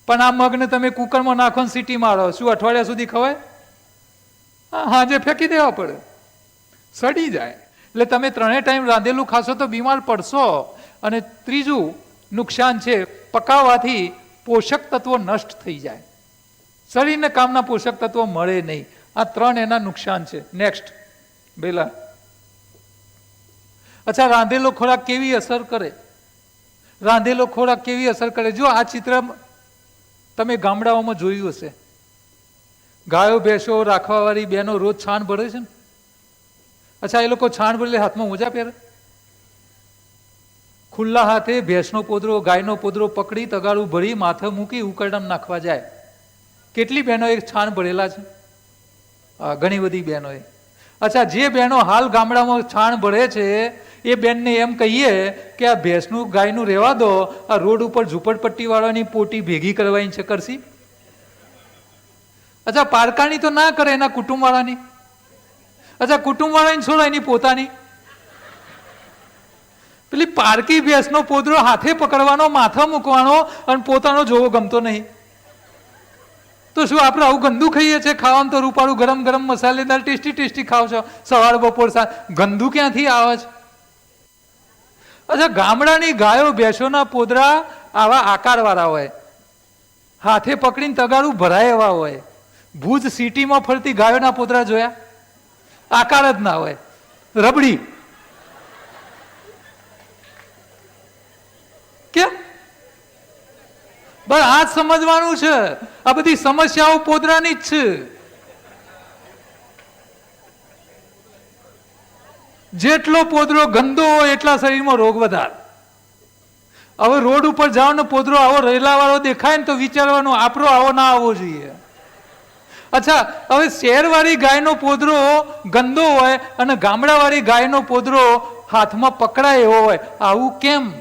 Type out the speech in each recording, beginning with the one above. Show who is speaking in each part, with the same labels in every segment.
Speaker 1: પણ આ મગને તમે કુકરમાં નાખો ને સીટી મારો, શું અઠવાડિયા સુધી ખવાય? હાજે ફેંકી દેવા પડે, સડી જાય. એટલે તમે 3 ટાઈમ રાંધેલું ખાશો તો બીમાર પડશો. અને ત્રીજું નુકસાન છે, પકાવવાથી પોષક તત્વો નષ્ટ થઈ જાય, શરીરને કામના પોષક તત્વો મળે નહીં. આ 3 એના નુકસાન છે. નેક્સ્ટ બેલા. અચ્છા, રાંધેલો ખોરાક કેવી અસર કરે? રાંધેલો ખોરાક કેવી અસર કરે? જો આ ચિત્ર તમે ગામડાઓમાં જોયું હશે, ગાયો ભેંસો રાખવાવાળી બહેનો રોજ છાણ ભરે છે ને. અચ્છા, એ લોકો છાણ ભરે હાથમાં મોજા પહેરે, ખુલ્લા હાથે ભેંસનો પોદરો ગાયનો પોદરો પકડી તગારું ભરી માથે મૂકી ઉકરડામાં નાખવા જાય. કેટલી બહેનોએ છાણ ભરેલા છે? ઘણી બધી બહેનોએ. અચ્છા, જે બહેનો હાલ ગામડામાં છાણ ભરે છે એ બેનને એમ કહીએ કે આ ભેંસનું ગાયનું રહેવા દો, આ રોડ ઉપર ઝૂંપડપટ્ટી વાળાની પોટી ભેગી કરવાની છે, કરશી? અચ્છા, પારકાની તો ના કરે એના કુટુંબ વાળાની. અચ્છા, કુટુંબ વાળાની છોડો, એની પોતાની. પેલી પારકી ભેંસનો પોદરો હાથે પકડવાનો, માથા મૂકવાનો અને પોતાનો જોવો ગમતો નહીં. તો શું આપણે આવું ગંદુ ખાઈએ છીએ? ખાવાનું તો રૂપાળું ગરમ ગરમ મસાલેદાર ટેસ્ટી ટેસ્ટી ખાવ છો સવાર બપોર સાંજ, ગંદુ ક્યાંથી આવે છે? અચ્છા, ગામડાની ગાયો ભેંસોના પોદરા આવા આકારવાળા હોય, હાથે પકડીને તગારું ભરાય એવા હોય. ભુજ સિટીમાં ફરતી ગાયોના પોદરા જોયા? આકાર જ ના હોય, રબડી. કેમ? બસ આ જ સમજવાનું છે. આ બધી સમસ્યાઓ પોદરાની જ છે. જેટલો પોદરો ગંદો હોય એટલા શરીરમાં રોગ વધારે. હવે રોડ ઉપર જાઓ ને પોદરો આવો રેલા વાળો દેખાય ને તો વિચારવાનું આપણો આવો ના આવવો જોઈએ. અચ્છા, હવે શહેરવાળી ગાયનો પોદરો ગંદો હોય અને ગામડાવાળી ગાયનો પોદરો હાથમાં પકડાય એવો હોય, આવું કેમ?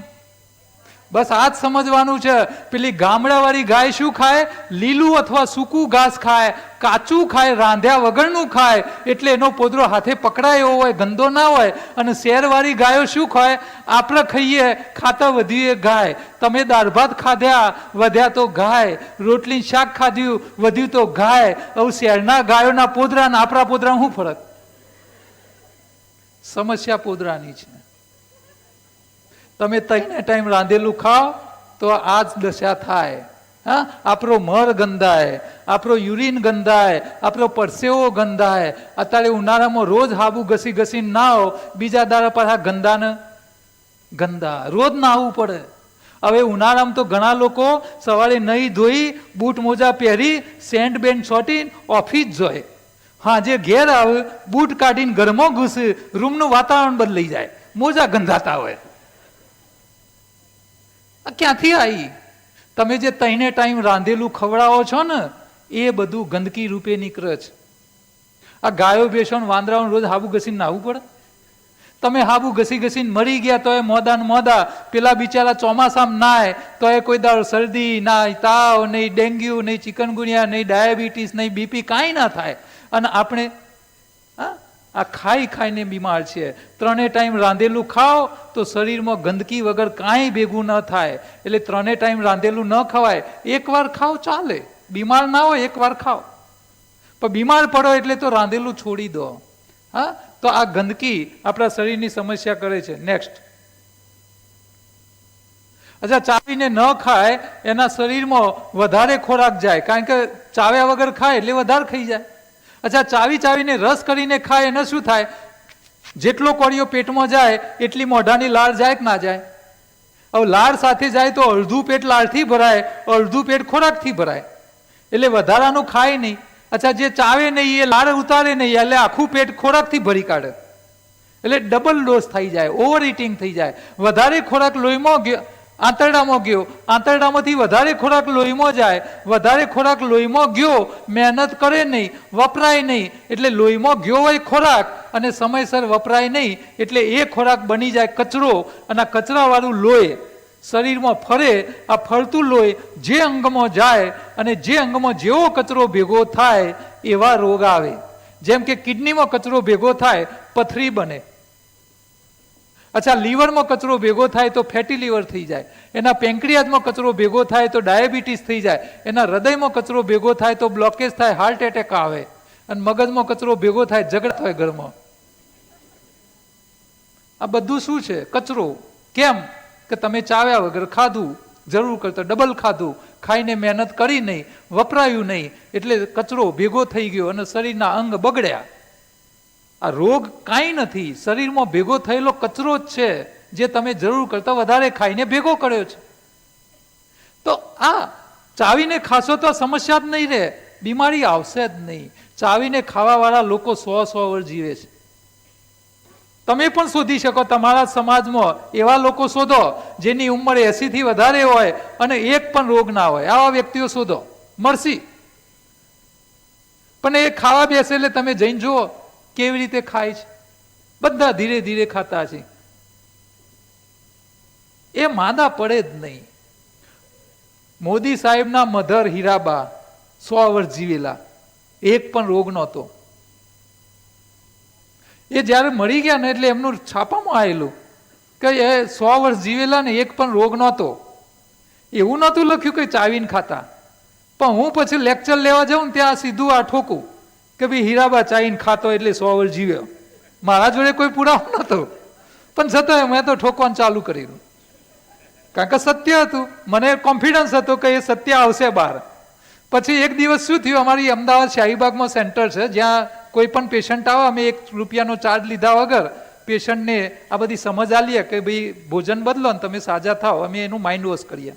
Speaker 1: બસ આ જ સમજવાનું છે. પેલી ગામડાવાળી ગાય શું ખાય? લીલું અથવા સૂકું ઘાસ ખાય, કાચું ખાય, રાંધ્યા વગરનું ખાય, એટલે એનો પોદરો હાથે પકડાય એવો હોય, ગંદો ના હોય. અને શહેરવાળી ગાયો શું ખાય? આપણે ખાઈએ, ખાતા વધ્યું એ ગાય. તમે દાળ ભાત ખાધ્યા, વધ્યા તો ગાય. રોટલી શાક ખાધ્યું, વધ્યું તો ગાય. હવે શહેરના ગાયોના પોદરા ને આપણા પોદરા શું ફરક? સમસ્યા પોદરાની છે. તમે 3 ટાઈમ રાંધેલું ખાઓ તો આ જ દશા થાય. હા, આપણો મર ગંધાય, આપણો યુરિન ગંધાય, આપણો પરસેવો ગંધાય. અત્યારે ઉનાળામાં રોજ હાબુ ઘસી ઘસીને નાહો, બીજા દાડા પાછા ગંદા ને ગંદા, રોજ નાહવું પડે. હવે ઉનાળામાં તો ઘણા લોકો સવારે નહીં ધોઈ બૂટ મોજા પહેરી સેન્ટ બેન્ટ છોટીને ઓફિસ જાય, હાજે ઘેર આવે બૂટ કાઢીને ઘરમાં ઘૂસે, રૂમનું વાતાવરણ બદલાઈ જાય, મોજા ગંધાતા હોય. ક્યાંથી આવી? તમે જે 3 ટાઈમ રાંધેલું ખવડાવો છો ને એ બધું ગંદકી રૂપે નીકળે છે. આ ગાયો ભેંસો વાંદરાઓ રોજ હાબુ ઘસીને નાહવું પડે? તમે હાબુ ઘસી ઘસીને મરી ગયા તો એ મોદા ને મોદા, પેલા બિચારા ચોમાસામાં નાય તો એ કોઈ દાળ શરદી ના, તાવ નહીં, ડેન્ગ્યુ નહીં, ચિકનગુનિયા નહીં, ડાયાબિટીસ નહીં, બીપી કાંઈ ના થાય. અને આપણે આ ખાઈ ખાઈને બીમાર છે. 3 ટાઈમ રાંધેલું ખાઓ તો શરીરમાં ગંદકી વગર કાંઈ ભેગું ન થાય. એટલે 3 ટાઈમ રાંધેલું ન ખવાય. એકવાર ખાઓ ચાલે, બીમાર ના હોય એકવાર ખાઓ, પણ બીમાર પડો એટલે તો રાંધેલું છોડી દો. હા, તો આ ગંદકી આપણા શરીરની સમસ્યા કરે છે. નેક્સ્ટ. અચ્છા, ચાવીને ન ખાય એના શરીરમાં વધારે ખોરાક જાય, કારણ કે ચાવ્યા વગર ખાય એટલે વધારે ખાઈ જાય. અચ્છા, ચાવી ચાવીને રસ કરીને ખાય એને શું થાય? જેટલો કોળિયો પેટમાં જાય એટલી મોઢાની લાળ જાય કે ના જાય? હવે લાળ સાથે જાય તો અડધું પેટ લાળથી ભરાય, અડધું પેટ ખોરાકથી ભરાય, એટલે વધારાનું ખાય નહીં. અચ્છા, જે ચાવે નહીં એ લાળ ઉતારે નહીં, એટલે આખું પેટ ખોરાકથી ભરી કાઢે, એટલે ડબલ ડોઝ થઈ જાય, ઓવર ઇટિંગ થઈ જાય. વધારે ખોરાક લોહીમાં ગયો, આંતરડામાં ગયો, આંતરડામાંથી વધારે ખોરાક લોહીમાં જાય, વધારે ખોરાક લોહીમાં ગયો, મહેનત કરે નહીં, વપરાય નહીં, એટલે લોહીમાં ગયો હોય ખોરાક અને સમયસર વપરાય નહીં, એટલે એ ખોરાક બની જાય કચરો. અને આ કચરાવાળું લોહી શરીરમાં ફરે. આ ફરતું લોહી જે અંગમાં જાય અને જે અંગમાં જેવો કચરો ભેગો થાય એવા રોગ આવે. જેમ કે કિડનીમાં કચરો ભેગો થાય, પથરી બને. અચ્છા, લીવરમાં કચરો ભેગો થાય તો ફેટી લીવર થઈ જાય, એના પેન્ક્રિયાઝમાં કચરો ભેગો થાય તો ડાયાબિટીસ થઈ જાય, એના હૃદયમાં કચરો ભેગો થાય તો બ્લોકેજ થાય, હાર્ટ એટેક આવે, અને મગજમાં કચરો ભેગો થાય ઝઘડા થાય ઘરમાં. આ બધું શું છે? કચરો. કેમ કે તમે ચાવ્યા વગર ખાધું, જરૂર કરતા ડબલ ખાધું, ખાઈને મહેનત કરી નહીં, વપરાયું નહીં, એટલે કચરો ભેગો થઈ ગયો અને શરીરના અંગ બગડ્યા. આ રોગ કાંઈ નથી, શરીરમાં ભેગો થયેલો કચરો જ છે, જે તમે જરૂર કરતા વધારે ખાઈને ભેગો કર્યો છે. તો આ ચાવીને ખાશો તો સમસ્યા જ નહીં રહે, બીમારી આવશે જ નહીં. ચાવીને ખાવાવાળા લોકો 100 વર્ષ જીવે છે. તમે પણ શોધી શકો તમારા સમાજમાં એવા લોકો શોધો જેની ઉંમર 80 થી વધારે હોય અને એક પણ રોગ ના હોય. આવા વ્યક્તિઓ શોધો, મળશે. પણ એ ખાવા બેસે એટલે તમે જઈને જુઓ કેવી રીતે ખાય છે. બધા ધીરે ધીરે ખાતા છે, એ માંદા પડે જ નહીં. મોદી સાહેબના મધર હીરાબા 100 વર્ષ જીવેલા, એક પણ રોગ નહોતો. એ જ્યારે મરી ગયા ને એટલે એમનું છાપામાં આવેલું કે એ 100 વર્ષ જીવેલા ને એક પણ રોગ નહોતો. એવું નહોતું લખ્યું કે ચાવીને ખાતા. પણ હું પછી લેક્ચર લેવા જાઉં ને ત્યાં સીધું આ ઠોકું કે ભાઈ હીરાબા ચાવીને ખાતો એટલે 100 વર્ષ જીવ્યો. મારા જોડે કોઈ પુરાવો નહોતો, પણ છતાં મેં તો ઠોકવાનું ચાલુ કર્યું, કારણ કે સત્ય હતું. મને કોન્ફિડન્સ હતો કે એ સત્ય આવશે બહાર. પછી એક દિવસ શું થયું, અમારી અમદાવાદ શાહીબાગમાં સેન્ટર છે, જ્યાં કોઈ પણ પેશન્ટ આવે, અમે ₹1 ચાર્જ લીધા વગર પેશન્ટને આ બધી સમજ આલીએ કે ભાઈ ભોજન બદલો ને તમે સાજા થાઓ, અમે એનું માઇન્ડ વોશ કરીએ.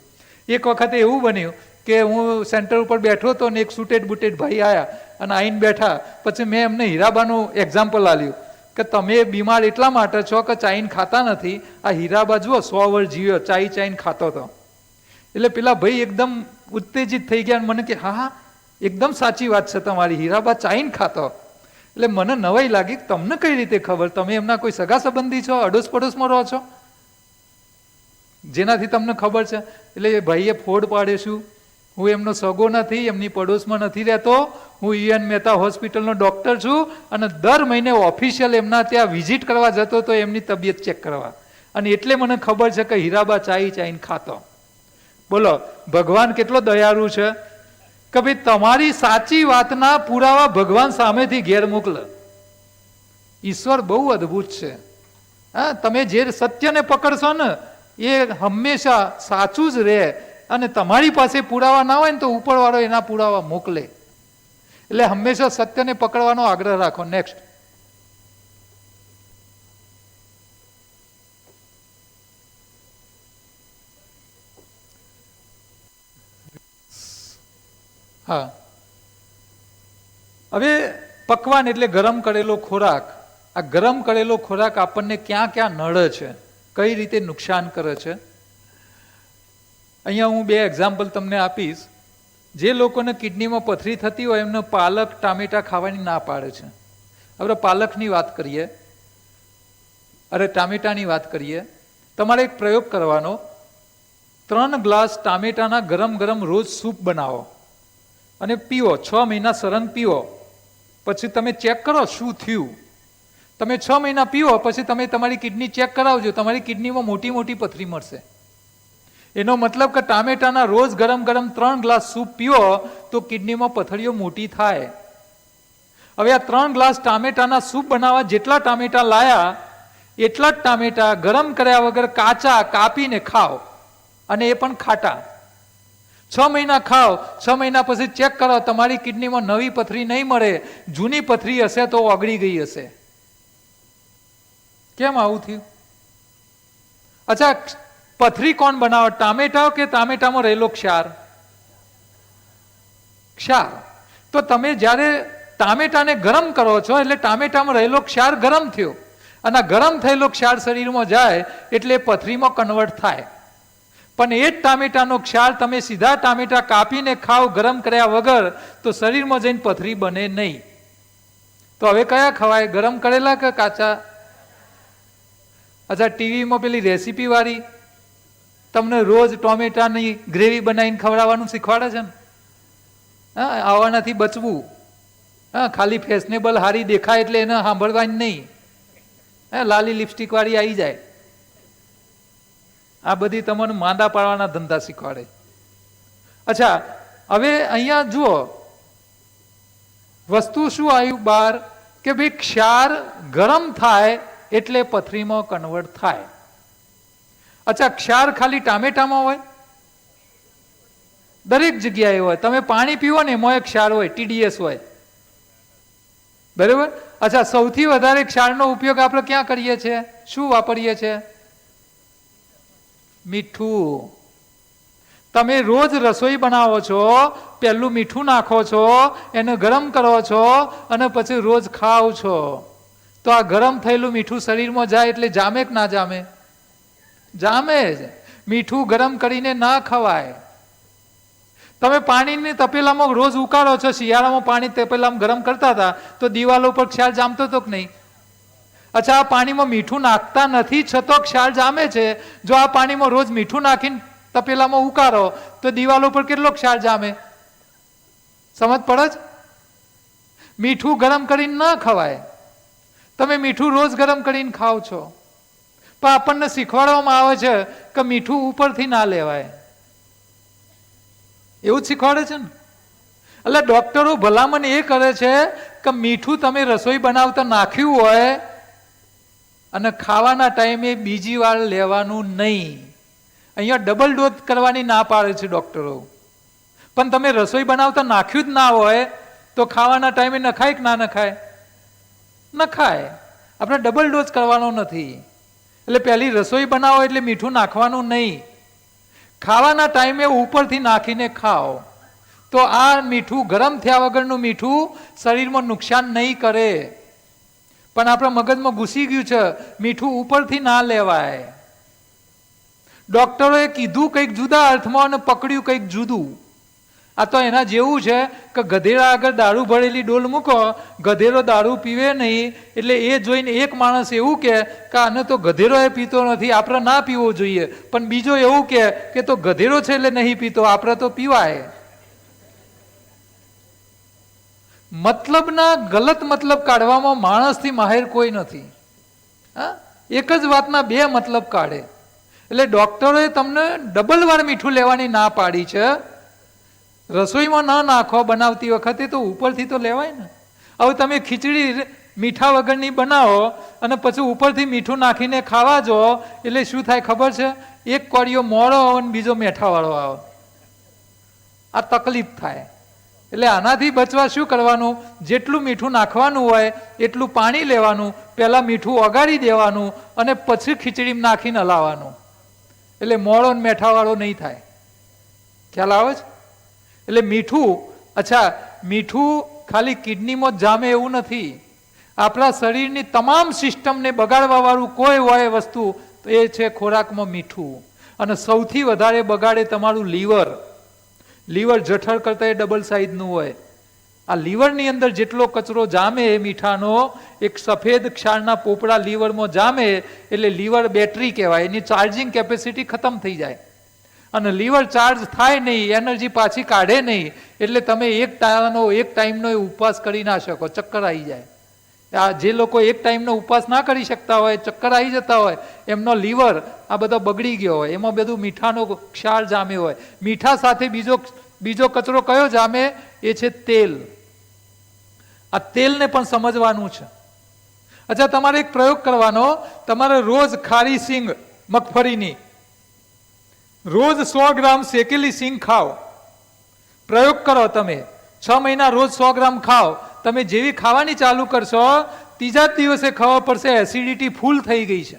Speaker 1: એક વખતે એવું બન્યું કે હું સેન્ટર ઉપર બેઠો હતો ને એક સૂટેડ બુટેડ ભાઈ આવ્યા અને આવીને બેઠા. પછી મેં એમને હીરાબાનું એક્ઝામ્પલ આલ્યું કે તમે બીમાર એટલા માટે છો કે ચાઈને ખાતા નથી. આ હીરાબા જુઓ 100 વર્ષ જીવ્યો, ચાઈને ખાતો હતો. એટલે પેલા ભાઈ એકદમ ઉત્તેજિત થઈ ગયા, મને કે હા એકદમ સાચી વાત છે તમારી, હીરાબા ચાઈને ખાતો. એટલે મને નવાઈ લાગી, તમને કઈ રીતે ખબર? તમે એમના કોઈ સગા સંબંધી છો, અડોસ પડોશમાં રહો છો, જેનાથી તમને ખબર છે? એટલે એ ભાઈએ ફોડ પાડે, શું હું એમનો સગો નથી, એમની પડોશમાં નથી રહેતો, હું EN મહેતા હોસ્પિટલનો ડોક્ટર છું અને દર મહિને ઓફિશિયલ એમના ત્યાં વિઝિટ કરવા જતો તો એમની તબિયત ચેક કરવા, અને એટલે મને ખબર છે કે હીરાબા ચાઈને ખાતો. બોલો ભગવાન કેટલો દયાળુ છે કે ભાઈ તમારી સાચી વાતના પુરાવા ભગવાન સામેથી ઘેર મોકલે. ઈશ્વર બહુ અદ્ભુત છે. હા, તમે જે સત્યને પકડશો ને એ હંમેશા સાચું જ રહે, અને તમારી પાસે પુરાવા ના હોય ને તો ઉપરવાળો એના પુરાવા મોકલે. એટલે હંમેશા સત્યને પકડવાનો આગ્રહ રાખો. નેક્સ્ટ. હા, હવે પકવાન એટલે ગરમ કરેલો ખોરાક. આ ગરમ કરેલો ખોરાક આપણને ક્યાં ક્યાં નડે છે, કઈ રીતે નુકસાન કરે છે. અહીંયા હું 2 એક્ઝામ્પલ તમને આપીશ. જે લોકોને કિડનીમાં પથરી થતી હોય એમને પાલક ટામેટા ખાવાની ના પાડે છે. આપણે પાલકની વાત કરીએ, ટામેટાની વાત કરીએ. તમારે એક પ્રયોગ કરવાનો, 3 ગ્લાસ ટામેટાના ગરમ ગરમ રોજ સૂપ બનાવો અને પીવો. 6 મહિના સળંગ પીવો. પછી તમે ચેક કરો શું થયું. તમે 6 મહિના પીવો પછી તમે તમારી કિડની ચેક કરાવજો, તમારી કિડનીમાં મોટી મોટી પથરી મળશે. એનો મતલબ કે ટામેટાના રોજ ગરમ ગરમ 3 ગ્લાસ સૂપ પીવો તો કિડનીમાં પથરીઓ મોટી થાય. હવે આ 3 ગ્લાસ ટામેટાના સૂપ બનાવવા જેટલા ટામેટા લાયા એટલા જ ટામેટા ગરમ કર્યા વગર કાચા કાપીને ખાઓ, અને એ પણ ખાટા. 6 મહિના ખાઓ. 6 મહિના પછી ચેક કરો, તમારી કિડનીમાં નવી પથરી નહીં મળે, જૂની પથરી હશે તો ઓગળી ગઈ હશે. કેમ આવું થયું? અચ્છા, પથરી કોણ બનાવે? ટામેટા કે ટામેટામાં રહેલો ક્ષાર? ક્ષાર. તો તમે જ્યારે ટામેટાને ગરમ કરો છો એટલે ટામેટામાં રહેલો ક્ષાર ગરમ થયો, અને ગરમ થયેલો ક્ષાર શરીરમાં જાય એટલે પથરીમાં કન્વર્ટ થાય. પણ એ જ ટામેટાનો ક્ષાર તમે સીધા ટામેટા કાપીને ખાવ ગરમ કર્યા વગર તો શરીરમાં જઈને પથરી બને નહીં. તો હવે કયા ખવાય, ગરમ કરેલા કે કાચા? અચ્છા, ટીવીમાં પેલી રેસીપી વાળી તમને રોજ ટોમેટાની ગ્રેવી બનાવીને ખવડાવવાનું શીખવાડે છે ને. હા, આવવાનાથી બચવું. હા, ખાલી ફેશનેબલ હારી દેખાય એટલે એને સાંભળવાની નહીં. હા, લાલી લિપસ્ટિક વાળી આવી જાય આ બધી તમને માંદા પાડવાના ધંધા શીખવાડે. અચ્છા, હવે અહીંયા જુઓ વસ્તુ શું આવ્યું બહાર કે ભાઈ ક્ષાર ગરમ થાય એટલે પથરીમાં કન્વર્ટ થાય. અચ્છા, ક્ષાર ખાલી ટામેટામાં હોય? દરેક જગ્યાએ હોય. તમે પાણી પીવો ને એમાં ક્ષાર હોય, TDS હોય, બરાબર? અચ્છા, સૌથી વધારે ક્ષારનો ઉપયોગ આપણે ક્યાં કરીએ છીએ? શું વાપરીએ છીએ? મીઠું. તમે રોજ રસોઈ બનાવો છો, પહેલું મીઠું નાખો છો, એને ગરમ કરો છો અને પછી રોજ ખાઓ છો. તો આ ગરમ થયેલું મીઠું શરીરમાં જાય એટલે જામે કે ના જામે? જામે જ. મીઠું ગરમ કરીને ના ખવાય. તમે પાણીની તપેલામાં રોજ ઉકાળો છો, શિયાળામાં પાણી તપેલામાં ગરમ કરતા હતા તો દિવાલો પર ક્ષાર જામતો હતો કે નહીં? અચ્છા, આ પાણીમાં મીઠું નાખતા નથી છતાં ક્ષાર જામે છે. જો આ પાણીમાં રોજ મીઠું નાખીને તપેલામાં ઉકાળો તો દિવાલો પર કેટલો ક્ષાર જામે? સમજ પડે જ? મીઠું ગરમ કરીને ના ખવાય. તમે મીઠું રોજ ગરમ કરીને ખાઓ છો, પણ આપણને શીખવાડવામાં આવે છે કે મીઠું ઉપરથી ના લેવાય. એવું જ શીખવાડે છે ને. એટલે ડોક્ટરો ભલામણ એ કરે છે કે મીઠું તમે રસોઈ બનાવતા નાખ્યું હોય અને ખાવાના ટાઈમે બીજી વાર લેવાનું નહીં. અહીંયા ડબલ ડોઝ કરવાની ના પાડે છે ડોક્ટરો. પણ તમે રસોઈ બનાવતા નાખ્યું જ ના હોય તો ખાવાના ટાઈમે નખાય કે ના નખાય? નખાય. આપણે ડબલ ડોઝ કરવાનો નથી. એટલે પહેલી રસોઈ બનાવો એટલે મીઠું નાખવાનું નહીં. ખાવાના ટાઈમે ઉપરથી નાખીને ખાઓ તો આ મીઠું ગરમ થયા વગરનું મીઠું શરીરમાં નુકસાન નહીં કરે. પણ આપણા મગજમાં ઘૂસી ગયું છે મીઠું ઉપરથી ના લેવાય. ડોક્ટરોએ કીધું કંઈક જુદા અર્થમાં અને પકડ્યું કંઈક જુદું. આ તો એના જેવું છે કે ગધેડા આગળ દારૂ ભરેલી ડોલ મૂકો, ગધેડો દારૂ પીવે નહીં એટલે એ જોઈને એક માણસ એવું કે આને તો ગધેડો એ પીતો નથી, આપણે ના પીવો જોઈએ. પણ બીજો એવું કે તો ગધેડો છે એટલે નહીં પીતો, આપણે તો પીવાય. મતલબના ગલત મતલબ કાઢવામાં માણસથી માહેર કોઈ નથી. હા, એક જ વાતના બે મતલબ કાઢે. એટલે ડોક્ટરોએ તમને ડબલ વાર મીઠું લેવાની ના પાડી છે. રસોઈમાં ના નાખો બનાવતી વખતે, તો ઉપરથી તો લેવાય ને. હવે તમે ખીચડી મીઠા વગરની બનાવો અને પછી ઉપરથી મીઠું નાખીને ખાવા જો એટલે શું થાય ખબર છે? એક કોળિયો મોળો આવે ને બીજો મેઠાવાળો આવે. આ તકલીફ થાય. એટલે આનાથી બચવા શું કરવાનું? જેટલું મીઠું નાખવાનું હોય એટલું પાણી લેવાનું, પહેલાં મીઠું ઓગાળી દેવાનું અને પછી ખીચડીમાં નાખીને હલાવવાનું. એટલે મોળો ને મેઠાવાળો નહીં થાય. ખ્યાલ આવે છે? એટલે મીઠું, અચ્છા, મીઠું ખાલી કિડનીમાં જ જામે એવું નથી. આપણા શરીરની તમામ સિસ્ટમને બગાડવા વાળું કોઈ હોય વસ્તુ તો એ છે ખોરાકમાં મીઠું. અને સૌથી વધારે બગાડે તમારું લીવર. લીવર જઠર કરતાં એ ડબલ સાઇઝનું હોય. આ લીવરની અંદર જેટલો કચરો જામે મીઠાનો, એક સફેદ ક્ષારના પોપડા લીવરમાં જામે એટલે લીવર બેટરી કહેવાય. એની ચાર્જિંગ કેપેસિટી ખતમ થઈ જાય અને લીવર ચાર્જ થાય નહીં, એનર્જી પાછી કાઢે નહીં. એટલે તમે એક ટાઈમનો ઉપવાસ કરી ના શકો, ચક્કર આવી જાય. આ જે લોકો એક ટાઈમનો ઉપવાસ ના કરી શકતા હોય, ચક્કર આવી જતા હોય, એમનો લીવર આ બધો બગડી ગયો હોય. એમાં બધું મીઠાનો ક્ષાર જામે હોય. મીઠા સાથે બીજો કચરો કયો જામે? એ છે તેલ. આ તેલને પણ સમજવાનું છે. અચ્છા, તમારે એક પ્રયોગ કરવાનો. તમારે રોજ ખારી સિંગ મગફળીની રોજ 100 ગ્રામ શેકેલી સિંગ ખાઓ. પ્રયોગ કરો તમે. 6 મહિના રોજ 100 ગ્રામ ખાઓ. તમે જેવી ખાવાની ચાલુ કરશો ત્રીજા જ દિવસે ખબર પડશે એસિડિટી ફૂલ થઈ ગઈ છે,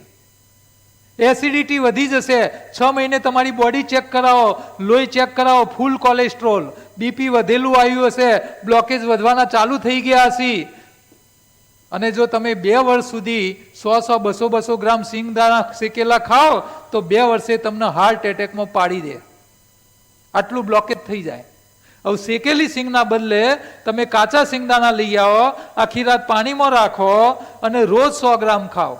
Speaker 1: એસિડિટી વધી જશે. 6 મહિને તમારી બોડી ચેક કરાવો, લોહી ચેક કરાવો, ફૂલ કોલેસ્ટ્રોલ, બીપી વધેલું આવ્યું હશે, બ્લોકેજ વધવાના ચાલુ થઈ ગયા હશે. અને જો તમે 2 વર્ષ સુધી 100, 200 ગ્રામ સિંગદાણા શેકેલા ખાઓ તો 2 વર્ષે તમને હાર્ટ એટેકમાં પાડી દે. આટલું બ્લોકેજ થઈ જાય. હવે શેકેલી સિંગના બદલે તમે કાચા સિંગદાણા લઈ આવો, આખી રાત પાણીમાં રાખો અને રોજ 100 ગ્રામ ખાઓ.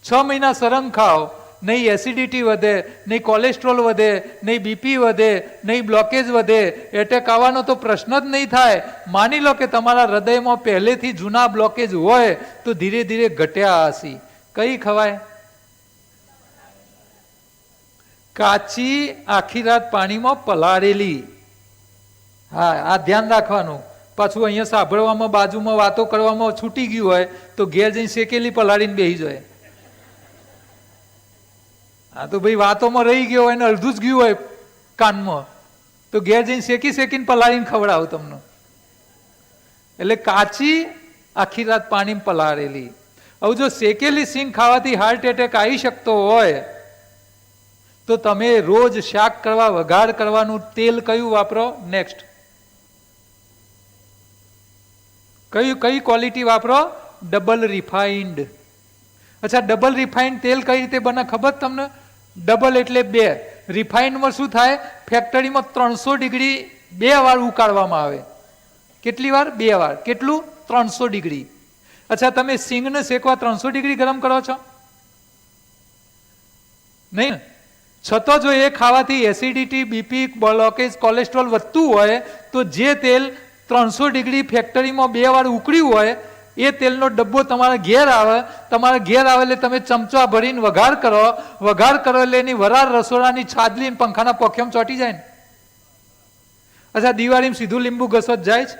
Speaker 1: 6 મહિના સરંગ ખાઓ. નહીં એસિડિટી વધે, નહીં કોલેસ્ટ્રોલ વધે, નહીં બીપી વધે, નહીં બ્લોકેજ વધે. એટેક આવવાનો તો પ્રશ્ન જ નહીં થાય. માની લો કે તમારા હૃદયમાં પહેલેથી જૂના બ્લોકેજ હોય તો ધીરે ધીરે ઘટ્યા હશે. કઈ ખવાય? કાચી આખી રાત પાણીમાં પલાળેલી. હા, આ ધ્યાન રાખવાનું. પાછું અહીંયા સાંભળવામાં બાજુમાં વાતો કરવામાં છૂટી ગયું હોય તો ઘેર જઈને શેકેલી પલાળીને બેસી જાય. હા તો ભાઈ વાતોમાં રહી ગયો હોય ને અડધું જ ગયું હોય કાનમાં તો ઘેર જઈને શેકીને પલાળીને ખવડાવો તમને. એટલે કાચી આખી રાત પાણીમાં પલાળેલી. હવે જો શેકેલી સિંગ ખાવાથી હાર્ટ એટેક આવી શકતો હોય તો તમે રોજ શાક કરવા વઘાર કરવાનું તેલ કયું વાપરો? નેક્સ્ટ કઈ ક્વોલિટી વાપરો? Double refined. અચ્છા, ડબલ રિફાઇન્ડ તેલ કઈ રીતે બને ખબર તમને? ડબલ એટલે 2. રિફાઇન્ડમાં શું થાય? ફેક્ટરીમાં 300 ડિગ્રી 2 વાર ઉકાળવામાં આવે. કેટલી વાર? 2 વાર. કેટલું? 300 ડિગ્રી. અચ્છા, તમે સિંગને શેકવા 300 ડિગ્રી ગરમ કરો છો? નહીં. છતાં જો એ ખાવાથી એસિડિટી, બીપી, બ્લોકેજ, કોલેસ્ટ્રોલ વધતું હોય તો જે તેલ 300 ડિગ્રી ફેક્ટરીમાં 2 વાર ઉકળ્યું હોય એ તેલનો ડબ્બો તમારા ઘેર આવે. તમારા ઘેર આવે એટલે તમે ચમચા ભરીને વઘાર કરો. વઘાર કરો એટલે એની વરાળ રસોડાની છાજલી પંખાના પોખેમ ચોટી જાય ને. અચ્છા, દિવાળીમાં સીધું લીંબુ ઘસવા જાય છે?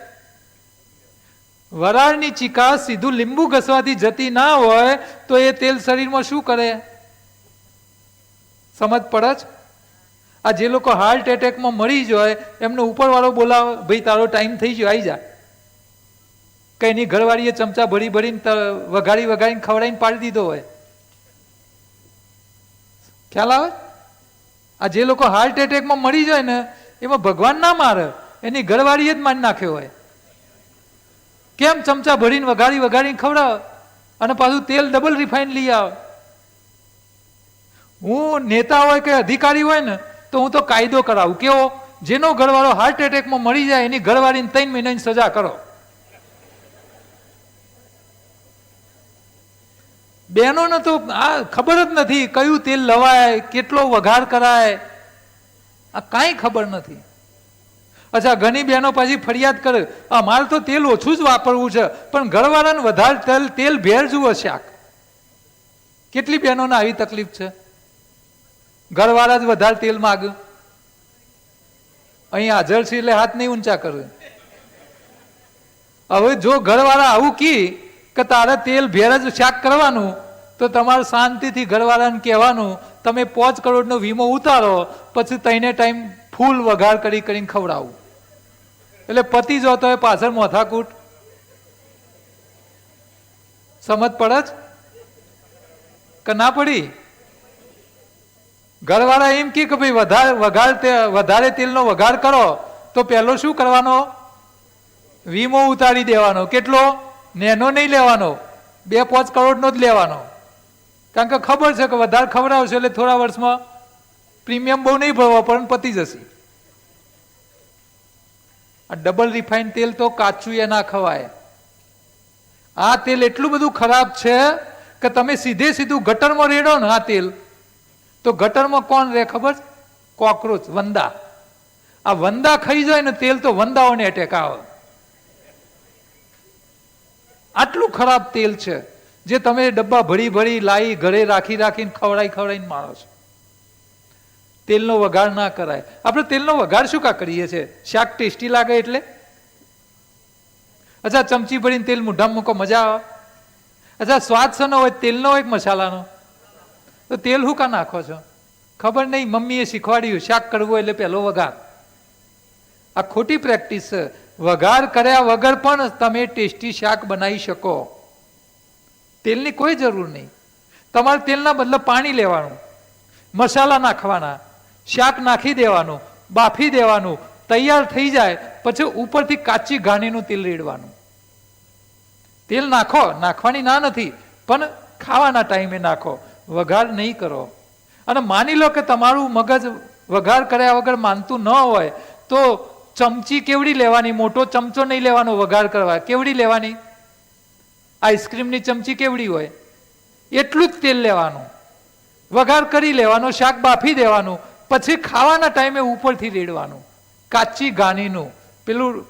Speaker 1: વરાળની ચીકાશ સીધું લીંબુ ઘસવાથી જતી ના હોય તો એ તેલ શરીરમાં શું કરે? સમજ પડે છે? આ જે લોકો હાર્ટ એટેકમાં મરી જાય એમનો ઉપરવાળો બોલાવે, ભાઈ તારો ટાઈમ થઈ ગયો, આવી જા. કઈ ની ઘરવાળીએ ચમચા ભરીને વઘારીને ખવડાવીને પાડી દીધો હોય. ખ્યાલ આવે? આ જે લોકો હાર્ટ એટેકમાં મરી જાય ને એમાં ભગવાન ના મારે, એની ઘરવાળીએ જ મારી નાખ્યો હોય. કેમ? ચમચા ભરીને વઘારીને ખવડાવે અને પાછું તેલ ડબલ રિફાઇન લઈ આવે. હું નેતા હોય કે અધિકારી હોય ને તો હું તો કાયદો કરાવું. કેવો? જેનો ઘરવાળો હાર્ટ એટેકમાં મરી જાય એની ઘરવાળીને 3 મહિનાની સજા કરો. બહેનોને તો આ ખબર જ નથી કયું તેલ લવાય, કેટલો વઘાર કરાય, આ કાંઈ ખબર નથી. અચ્છા, ઘણી બહેનો પછી ફરિયાદ કરે, અમારે તો તેલ ઓછું જ વાપરવું છે પણ ઘરવાળાને વધારે તેલ ભેર જુઓ શાક. કેટલી બહેનોને આવી તકલીફ છે? ઘરવાળા જ વધારે તેલ માગે. અહીં હાજર છે એટલે હાથ નહીં ઊંચા કરે. હવે જો ઘરવાળા આવું કી કે તારે તેલ ભેર જ શાક કરવાનું તો તમારે શાંતિથી ઘરવાળાને કહેવાનું તમે 5 કરોડનો વીમો ઉતારો, પછી તઈને ટાઈમ ફૂલ વઘાર કરીને ખવડાવું. એટલે પતિ જોતો હોય પાછળ મોથાકૂટ. સમજ પડે જ કે ના પડી? ઘરવાળા એમ કે ભાઈ વધારે તેલનો વઘાર કરો તો પહેલો શું કરવાનો? વીમો ઉતારી દેવાનો. કેટલો? નેનો નહીં લેવાનો, 2-5 કરોડનો જ લેવાનો. કારણ કે ખબર છે કે વધારે ખવડાવશે એટલે થોડા વર્ષમાં પ્રીમિયમ બહુ નહીં ભરવા પણ પતી જશે. આ ડબલ રિફાઇન તેલ તો કાચું એ ના ખવાય. આ તેલ એટલું બધું ખરાબ છે કે તમે સીધું ગટરમાં રેડો ને આ તેલ તો ગટરમાં કોણ રહે ખબર? કોકરોચ, વંદા. આ વંદા ખાઈ જાય ને તેલ તો વંદાઓને એટેક આવે. આટલું ખરાબ તેલ છે જે તમે ડબ્બા ભરી લાવી ઘરે રાખીને ખવડાવીને મારો છો. તેલનો વઘાર ના કરાય. આપણે તેલનો વઘાર શું કા કરીએ છીએ? શાક ટેસ્ટી લાગે એટલે. અચ્છા, ચમચી ભરીને તેલ મોઢામાં મૂકો, મજા આવે. અચ્છા, સ્વાદ શેનો હોય? તેલનો હોય કે મસાલાનો? તો તેલ શું કા નાખો છો? ખબર નહીં, મમ્મીએ શીખવાડ્યું શાક કરવું એટલે પહેલો વઘાર. આ ખોટી પ્રેક્ટિસ છે. વઘાર કર્યા વગર પણ તમે ટેસ્ટી શાક બનાવી શકો. તેલની કોઈ જરૂર નહીં. તમારે તેલના બદલે પાણી લેવાનું, મસાલા નાખવાના, શાક નાખી દેવાનું, બાફી દેવાનું, તૈયાર થઈ જાય પછી ઉપરથી કાચી ઘાણીનું તેલ રેડવાનું. તેલ નાખો, નાખવાની ના નથી, પણ ખાવાના ટાઈમે નાખો, વઘાર નહીં કરો. અને માની લો કે તમારું મગજ વઘાર કર્યા વગર માનતું ન હોય તો ચમચી કેવડી લેવાની? મોટો ચમચો નહીં લેવાનો વઘાર કરવા. કેવડી લેવાની? આઈસ્ક્રીમની ચમચી કેવડી હોય એટલું જ તેલ લેવાનું, વઘાર કરી લેવાનો, શાક બાફી દેવાનું, પછી ખાવાના ટાઈમે ઉપરથી રેડવાનું કાચી ઘાણીનું. પેલું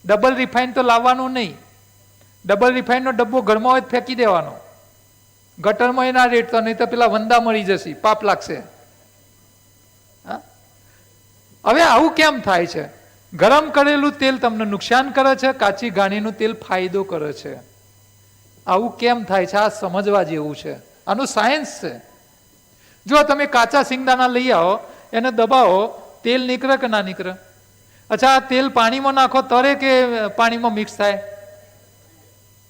Speaker 1: ડબલ રિફાઇન તો લાવવાનું નહીં. ડબલ રિફાઇનનો ડબ્બો ઘરમાં હોય ફેંકી દેવાનો. ગટરમાં એ ના રેડતો, નહીં તો પેલા વંદા મળી જશે, પાપ લાગશે. હવે આવું કેમ થાય છે? ગરમ કરેલું તેલ તમને નુકસાન કરે છે, કાચી ઘાણીનું તેલ ફાયદો કરે છે. આવું કેમ થાય છે? આ સમજવા જેવું છે. આનું સાયન્સ છે. જો તમે કાચા સિંગદાણા લઈ આવો, એને દબાવો, તેલ નીકળે કે ના નીકળે? અચ્છા, આ તેલ પાણીમાં નાખો તરે કે પાણીમાં મિક્સ થાય?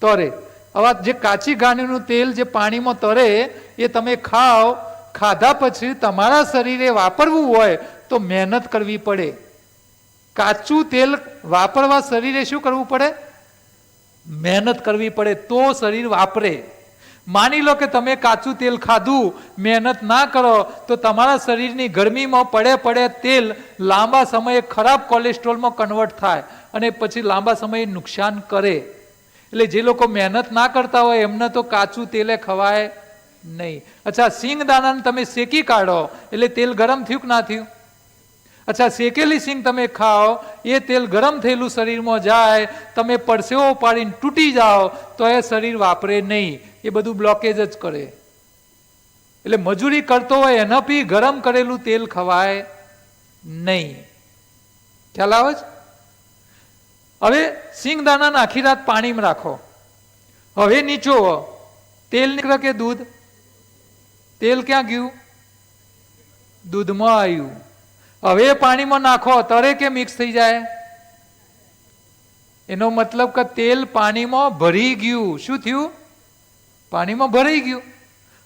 Speaker 1: તરે. હવે જે કાચી ઘાણીનું તેલ જે પાણીમાં તરે એ તમે ખાઓ, ખાધા પછી તમારા શરીરે વાપરવું હોય તો મહેનત કરવી પડે. કાચું તેલ વાપરવા શરીરે શું કરવું પડે? મહેનત કરવી પડે તો શરીર વાપરે. માની લો કે તમે કાચું તેલ ખાધું, મહેનત ના કરો તો તમારા શરીરની ગરમીમાં પડે તેલ લાંબા સમયે ખરાબ કોલેસ્ટ્રોલમાં કન્વર્ટ થાય અને પછી લાંબા સમયે નુકસાન કરે. એટલે જે લોકો મહેનત ના કરતા હોય એમને તો કાચું તેલે ખવાય નહીં. અચ્છા, સિંગદાણાને તમે શેકી કાઢો એટલે તેલ ગરમ થયું કે ના થયું? અચ્છા, શેકેલી સિંગ તમે ખાઓ, એ તેલ ગરમ થયેલું શરીરમાં જાય, તમે પરસેવો પાડીને તૂટી જાઓ તો એ શરીર વાપરે નહીં, એ બધું બ્લોકેજ જ કરે. એટલે મજૂરી કરતો હોય એના બી ગરમ કરેલું તેલ ખવાય નહીં. ખ્યાલ આવે છે? હવે સિંગદાણાને આખી રાત પાણીમાં રાખો, હવે નીચોવો, તેલ નીકળે કે દૂધ? તેલ ક્યાં ગયું? દૂધમાં આવ્યું. હવે પાણીમાં નાખો, તરે કે મિક્સ થઈ જાય? એનો મતલબ કે તેલ પાણીમાં ભરી ગયું. શું થયું? પાણીમાં ભરાઈ ગયું.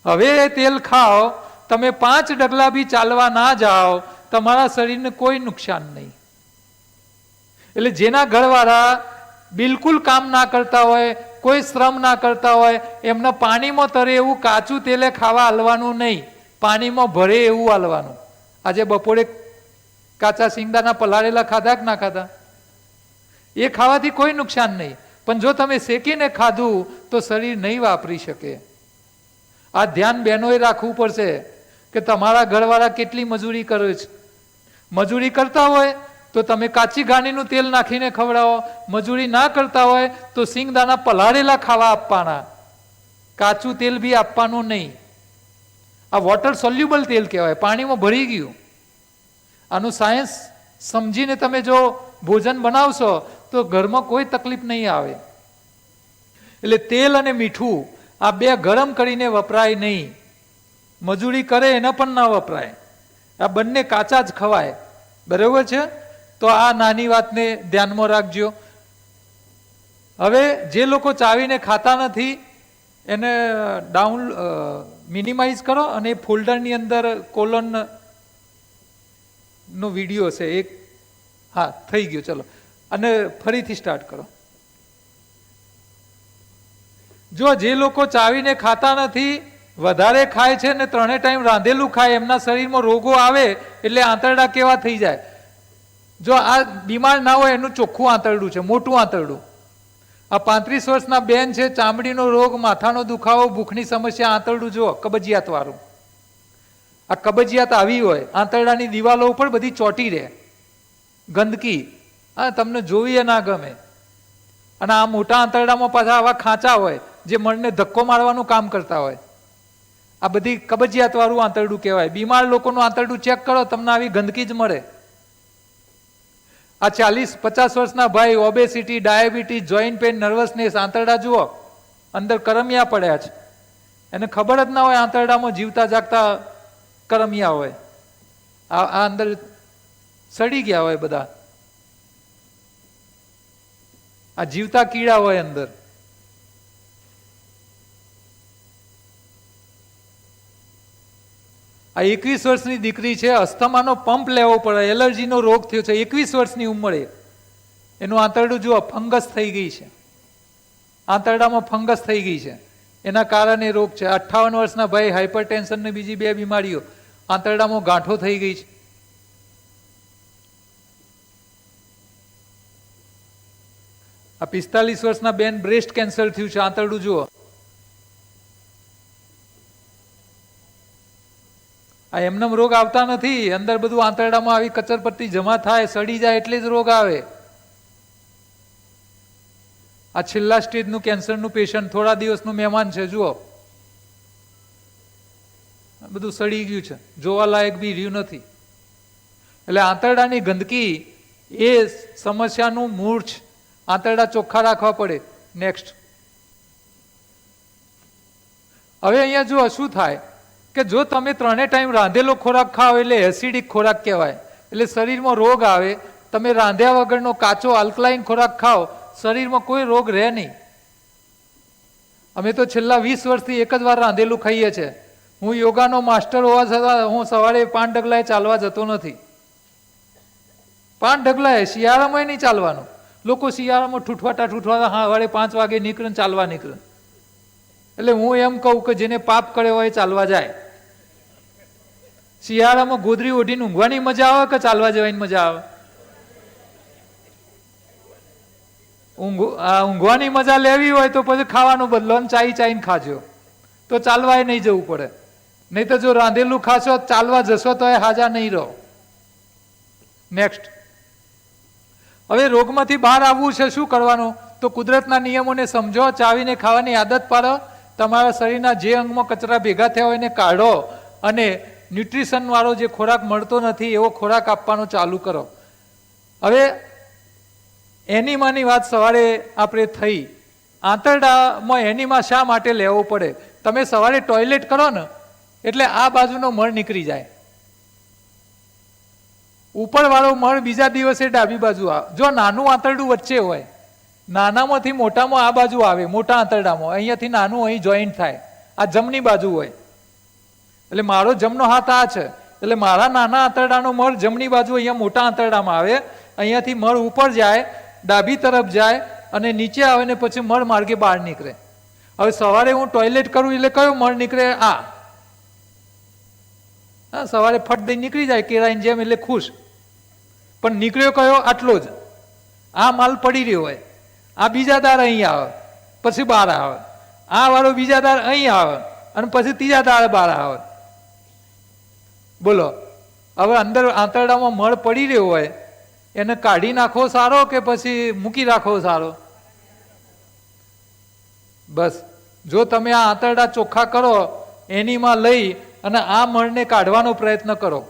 Speaker 1: હવે એ તેલ ખાઓ, તમે 5 ડગલા બી ચાલવા ના જાઓ, તમારા શરીરને કોઈ નુકસાન નહીં. એટલે જેના ઘરવાળા બિલકુલ કામ ના કરતા હોય, કોઈ શ્રમ ના કરતા હોય, એમને પાણીમાં તરે એવું કાચું તેલે ખાવા હાલવાનું નહીં, પાણીમાં ભરે એવું હાલવાનું. આજે બપોરે કાચા સિંગદાણા પલાળેલા ખાધા કે ના ખાધા? એ ખાવાથી કોઈ નુકસાન નહીં, પણ જો તમે શેકીને ખાધું તો શરીર નહીં વાપરી શકે. આ ધ્યાન બહેનોએ રાખવું પડશે કે તમારા ઘરવાળા કેટલી મજૂરી કરે છે. મજૂરી કરતા હોય તો તમે કાચી ઘાણીનું તેલ નાખીને ખવડાવો, મજૂરી ના કરતા હોય તો સિંગદાણા પલાળેલા ખાવા આપવાના, કાચું તેલ બી આપવાનું નહીં. આ વોટર સોલ્યુબલ તેલ કહેવાય, પાણીમાં ભરી ગયું. આનું સાયન્સ સમજીને તમે જો ભોજન બનાવશો તો ઘરમાં કોઈ તકલીફ નહીં આવે. એટલે તેલ અને મીઠું આ બે ગરમ કરીને વપરાય નહીં. મજૂરી કરે એને પણ ના વપરાય. આ બંને કાચા જ ખવાય. બરાબર છે? તો આ નાની વાતને ધ્યાનમાં રાખજો. હવે જે લોકો ચાવીને ખાતા નથી એને મિનિમાઇઝ કરો અને ફોલ્ડરની અંદર કોલન નો વિડીયો છે એક. હા, થઈ ગયો. ચલો, અને ફરીથી સ્ટાર્ટ કરો. જો જે લોકો ચાવીને ખાતા નથી, વધારે ખાય છે ને 3 ટાઈમ રાંધેલું ખાય, એમના શરીરમાં રોગો આવે એટલે આંતરડા કેવા થઈ જાય. જો આ બીમાર ના હોય એનું ચોખ્ખું આંતરડું છે, મોટું આંતરડું. આ 35 વર્ષના બેન છે, ચામડીનો રોગ, માથાનો દુખાવો, ભૂખની સમસ્યા, આંતરડું જુઓ, કબજિયાત વાળું. આ કબજિયાત આવી હોય, આંતરડાની દિવાલો ઉપર બધી ચોટી રહે, ગંદકી. હા, તમને જોઈએ ના ગમે. અને આ મોટા આંતરડામાં પાછા આવા ખાંચા હોય જે મણને ધક્કો મારવાનું કામ કરતા હોય. આ બધી કબજિયાત વાળું આંતરડું કહેવાય. બીમાર લોકોનું આંતરડું ચેક કરો, તમને આવી ગંદકી જ મળે. આ 40-50 વર્ષના ભાઈ, obesity, diabetes, joint pain, nervousness, આંતરડા જુઓ, અંદર કરમિયા પડ્યા છે. એને ખબર જ ના હોય આંતરડામાં જીવતા જાગતા કરમિયા હોય. આ અંદર સડી ગયા હોય બધા. આ જીવતા કીડા હોય અંદર. આ 21 વર્ષની દીકરી છે, અસ્થમાનો પંપ લેવો પડે, એલર્જીનો રોગ થયો છે 21 વર્ષની ઉંમરે. એનું આંતરડું જુઓ, ફંગસ થઈ ગઈ છે, આંતરડામાં ફંગસ થઈ ગઈ છે, એના કારણે રોગ છે. 58 વર્ષના ભાઈ, હાઇપરટેન્શન ને બીજી 2 બીમારીઓ, આંતરડામાં ગાંઠો થઈ ગઈ છે. આ 45 વર્ષના બેન, બ્રેસ્ટ કેન્સર થયું છે, આંતરડું જુઓ. આ એમનેમ રોગ આવતા નથી, અંદર બધું આંતરડામાં આવી કચરપટ્ટી જમા થાય, સડી જાય એટલે જ રોગ આવે. આ છેલ્લા સ્ટેજનું કેન્સરનું પેશન્ટ, થોડા દિવસનું મહેમાન છે, જુઓ, બધું સડી ગયું છે, જોવા લાયક બી રહ્યું નથી. એટલે આંતરડાની ગંદકી એ સમસ્યાનું મૂળ છે. આંતરડા ચોખ્ખા રાખવા પડે. નેક્સ્ટ. હવે અહીંયા જો શું થાય કે જો તમે 3 ટાઈમ રાંધેલો ખોરાક ખાઓ એટલે એસિડિક ખોરાક કહેવાય. એટલે શરીરમાં રોગ આવે. તમે રાંધ્યા વગરનો કાચો આલ્કલાઇન ખોરાક ખાઓ, શરીરમાં કોઈ રોગ રહે નહીં. અમે તો છેલ્લા 20 વર્ષથી એક જ વાર રાંધેલું ખાઈએ છીએ. હું યોગાનો માસ્ટર હોવા છતાં હું સવારે 5 ડગલાએ ચાલવા જતો નથી. 5 ડગલાએ શિયાળામાં નહીં ચાલવાનું. લોકો શિયાળામાં ઠૂઠવાતા સવારે 5 વાગે નીકળે ચાલવા નીકળે. એટલે હું એમ કહું કે જેને પાપ કર્યો હોય ચાલવા જાય. શિયાળામાં ગોદરી ઓઢીને ઊંઘવાની મજા આવે કે ચાલવા જવાની મજા આવે? ઊંઘવાની મજા લેવી હોય તો પછી ખાવાનું બદલો ને ચાઈને ખાજો, તો ચાલવાય નહીં જવું પડે. નહીં તો જો રાંધેલું ખાશો ચાલવા જશો તો એ હાજા નહીં રહો. નેક્સ્ટ. હવે રોગમાંથી બહાર આવવું છે, શું કરવાનું? તો કુદરતના નિયમોને સમજો, ચાવીને ખાવાની આદત પાડો. તમારા શરીરના જે અંગમાં કચરા ભેગા થયા હોય એને કાઢો અને ન્યુટ્રિશન વાળો જે ખોરાક મળતો નથી એવો ખોરાક આપવાનો ચાલુ કરો. હવે એનીમાની વાત સવારે આપણે થઈ. આંતરડામાં એનીમા શા માટે લેવો પડે? તમે સવારે ટોયલેટ કરો ને એટલે આ બાજુનો મળ નીકળી જાય. ઉપરવાળો મળ બીજા દિવસે ડાબી બાજુ આવે. જો નાનું આંતરડું વચ્ચે હોય, નાનામાંથી મોટામાં આ બાજુ આવે, મોટા આંતરડામાં અહીંયાથી નાનું અહીં જોઈન્ટ થાય, આ જમણી બાજુ હોય. એટલે મારો જમણો હાથ આ છે, એટલે મારા નાના આંતરડાનો મળ જમણી બાજુ અહીંયા મોટા આંતરડામાં આવે. અહીંયાથી મળ ઉપર જાય, ડાબી તરફ જાય અને નીચે આવે ને પછી મળ માર્ગે બહાર નીકળે. હવે સવારે હું ટોયલેટ કરું એટલે કયો મળ નીકળે? આ સવારે ફટ દઈ નીકળી જાય કેળાની જેમ, એટલે ખુશ. પણ નીકળ્યો કયો? આટલો જ. આ માલ પડી રહ્યો હોય. આ બીજા દાર અહીં આવે પછી બહાર આવે, આ વાળો બીજા દાર અહીં આવે અને પછી ત્રીજા દાર બહાર આવે. બોલો, હવે અંદર આંતરડામાં મળ પડી રહ્યો હોય એને કાઢી નાખવો સારો કે પછી મૂકી રાખવો સારો? બસ જો તમે આ આંતરડા ચોખ્ખા કરો, એનીમાં લઈ અને આ મળને કાઢવાનો પ્રયત્ન કરો,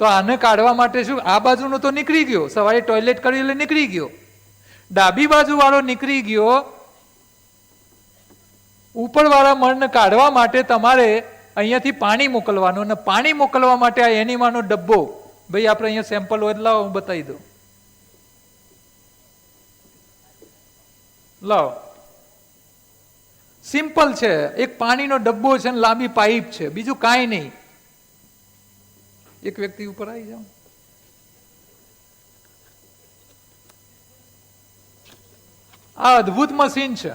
Speaker 1: તો આને કાઢવા માટે શું? આ બાજુનો તો નીકળી ગયો, સવારે ટોયલેટ કર્યું એટલે નીકળી ગયો. ડાબી બાજુ વાળો નીકળી ગયો. ઉપરવાળા મળને કાઢવા માટે તમારે અહીંયાથી પાણી મોકલવાનું, અને પાણી મોકલવા માટે આ એનીમાનો ડબ્બો, ભાઈ આપણે અહીંયા સેમ્પલ હોય લાવો, હું બતાવી દઉં. લાવો, સિમ્પલ છે. એક પાણીનો ડબ્બો છે ને લાંબી પાઇપ છે, બીજું કાંઈ નહીં. એક વ્યક્તિ ઉપર આવી જાઓ. આ અદ્ભુત મશીન છે.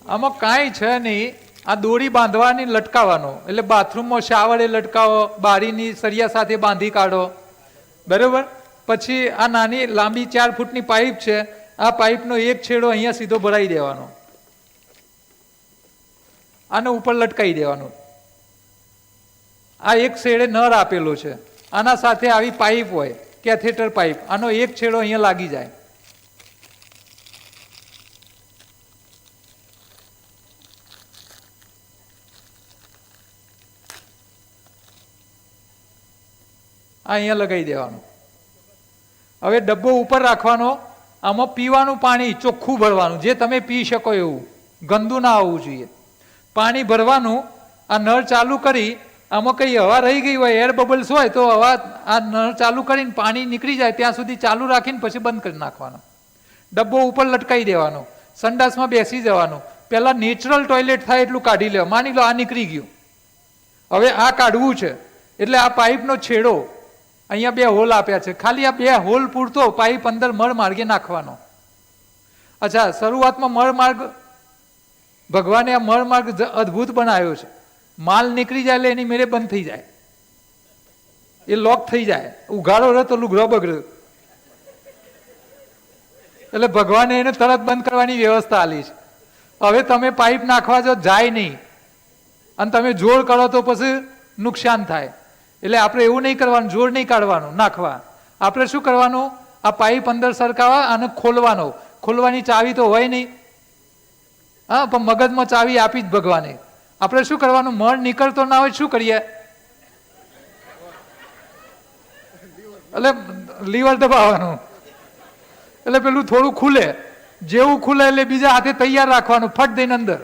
Speaker 1: આમાં કાંઈ છે નહીં. આ દોરી બાંધવાની, લટકાવવાનો. એટલે બાથરૂમમાં શાવરે લટકાવો, બારીની સળિયા સાથે બાંધી કાઢો, બરોબર. પછી આ નાની લાંબી 4 ફૂટની પાઇપ છે. આ પાઇપનો એક છેડો અહીંયા સીધો ભરાઈ દેવાનો, આને ઉપર લટકાઈ દેવાનું. આ એક છેડે નર આપેલો છે. આના સાથે આવી પાઇપ હોય, કેથેટર પાઇપ. આનો એક છેડો અહીંયા લાગી જાય. આ અહીંયા લગાવી દેવાનું. હવે ડબ્બો ઉપર રાખવાનો. આમાં પીવાનું પાણી ચોખ્ખું ભરવાનું, જે તમે પી શકો એવું, ગંદુ ના આવવું જોઈએ. પાણી ભરવાનું. આ નળ ચાલુ કરી, આમાં કઈ હવા રહી ગઈ હોય, એર બબલ્સ હોય તો હવા, આ નળ ચાલુ કરીને પાણી નીકળી જાય ત્યાં સુધી ચાલુ રાખીને પછી બંધ કરી નાખવાનો. ડબ્બો ઉપર લટકાઈ દેવાનો. સંડાસમાં બેસી જવાનું. પહેલા નેચરલ ટોયલેટ થાય એટલું કાઢી લેવા. માની લો આ નીકળી ગયું, હવે આ કાઢવું છે, એટલે આ પાઇપનો છેડો, અહીંયા 2 હોલ આપ્યા છે, ખાલી આ 2 હોલ પૂરતો પાઇપ અંદર મળ માર્ગે નાખવાનો. અચ્છા, શરૂઆતમાં મળ માર્ગ, ભગવાને આ મળ માર્ગ અદ્ભુત બનાવ્યો છે. માલ નીકળી જાય એટલે એની મેરે બંધ થઈ જાય, એ લોક થઈ જાય. ઉઘાડો રહે તો લુગડો બગડે, એટલે ભગવાને એને તરત બંધ કરવાની વ્યવસ્થા આલી છે. હવે તમે પાઇપ નાખવા જો જાય નહીં અને તમે જોર કરો તો પછી નુકસાન થાય. એટલે આપણે એવું નહીં કરવાનું, જોર નહીં કાઢવાનું નાખવા. આપણે શું કરવાનું? આ પાઇપ અંદર સરકાવવા અને ખોલવાનો. ખોલવાની ચાવી તો હોય નહીં, હા, પણ મગજમાં ચાવી આપી જ ભગવાને. આપણે શું કરવાનું? મળ નીકળતો ના હોય શું કરીએ? એટલે લીવર દબાવવાનું, એટલે પેલું થોડું ખુલે. જેવું ખુલે એટલે બીજા હાથે તૈયાર રાખવાનું, ફટ દઈને અંદર.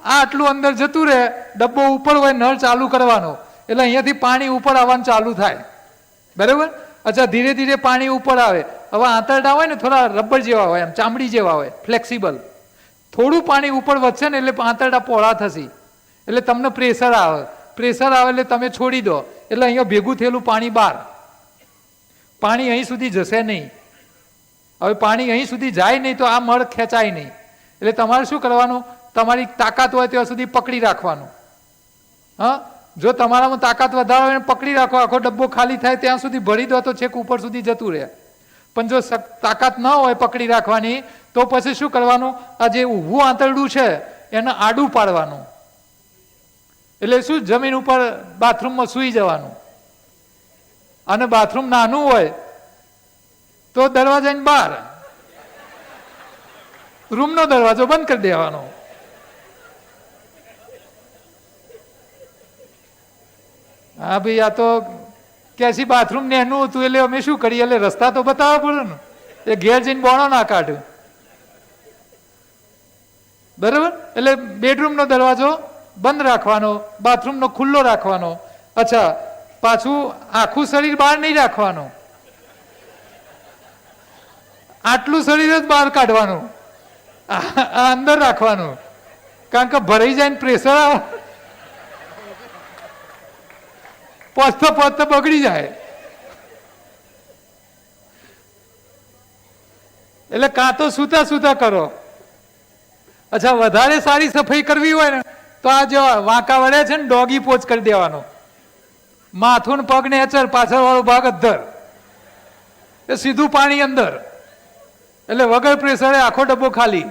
Speaker 1: આ આટલું અંદર જતું રહે, ડબ્બો ઉપર હોય, નળ ચાલુ કરવાનો, એટલે અહીંયાથી પાણી ઉપર આવવાનું ચાલુ થાય. બરાબર? અચ્છા, ધીરે ધીરે પાણી ઉપર આવે. હવે આંતરડા હોય ને થોડા રબર જેવા હોય, એમ ચામડી જેવા હોય, ફ્લેક્સિબલ. થોડું પાણી ઉપર વધશે ને એટલે આંતરડા પહોળા થશે, એટલે તમને પ્રેશર આવે. પ્રેશર આવે એટલે તમે છોડી દો, એટલે અહીંયા ભેગું થયેલું પાણી બહાર. પાણી અહીં સુધી જશે નહીં. હવે પાણી અહીં સુધી જાય નહીં તો આ મળ ખેંચાય નહીં. એટલે તમારે શું કરવાનું? તમારી તાકાત હોય ત્યાં સુધી પકડી રાખવાનું. હા, જો તમારામાં તાકાત વધારે હોય પકડી રાખો, આખો ડબ્બો ખાલી થાય ત્યાં સુધી ભરી દો તો છેક ઉપર સુધી જતું રહે. પણ જો તાકાત ન હોય પકડી રાખવાની તો પછી શું કરવાનું? આ જે ઊભું આંતરડું છે એને આડું પાડવાનું. એટલે શું? જમીન ઉપર બાથરૂમમાં સૂઈ જવાનું. અને બાથરૂમ નાનું હોય તો દરવાજાની બહાર રૂમનો દરવાજો બંધ કરી દેવાનો. હા ભાઈ, આ તો ક્યાંથી બાથરૂમ નેનું હતું એટલે અમે શું કરીએ? એટલે રસ્તા તો બતાવવા પડે ને. એ ઘેર જઈને બોણો ના કાઢ્યું. બરાબર? એટલે બેડરૂમનો દરવાજો બંધ રાખવાનો, બાથરૂમનો ખુલ્લો રાખવાનો. અચ્છા, પાછું આખું શરીર બહાર નહીં રાખવાનું, આટલું શરીર જ બહાર કાઢવાનું, આ અંદર રાખવાનું. કારણ કે ભરાઈ જાય ને પ્રેશર આવે, પહોંચતા પહોંચતા બગડી જાય. એટલે કાં તો સૂતા સૂતા કરો. અચ્છા, વધારે સારી સફાઈ કરવી હોય ને તો આ જો વાંકા વળે છે ને, ડોગી પોચ કરી દેવાનો. માથું ને પગ ને એચર, પાછળ વાળો ભાગ અધ્ધર, એ સીધું પાણી અંદર. એટલે વગર પ્રેશરે આખો ડબ્બો ખાલી,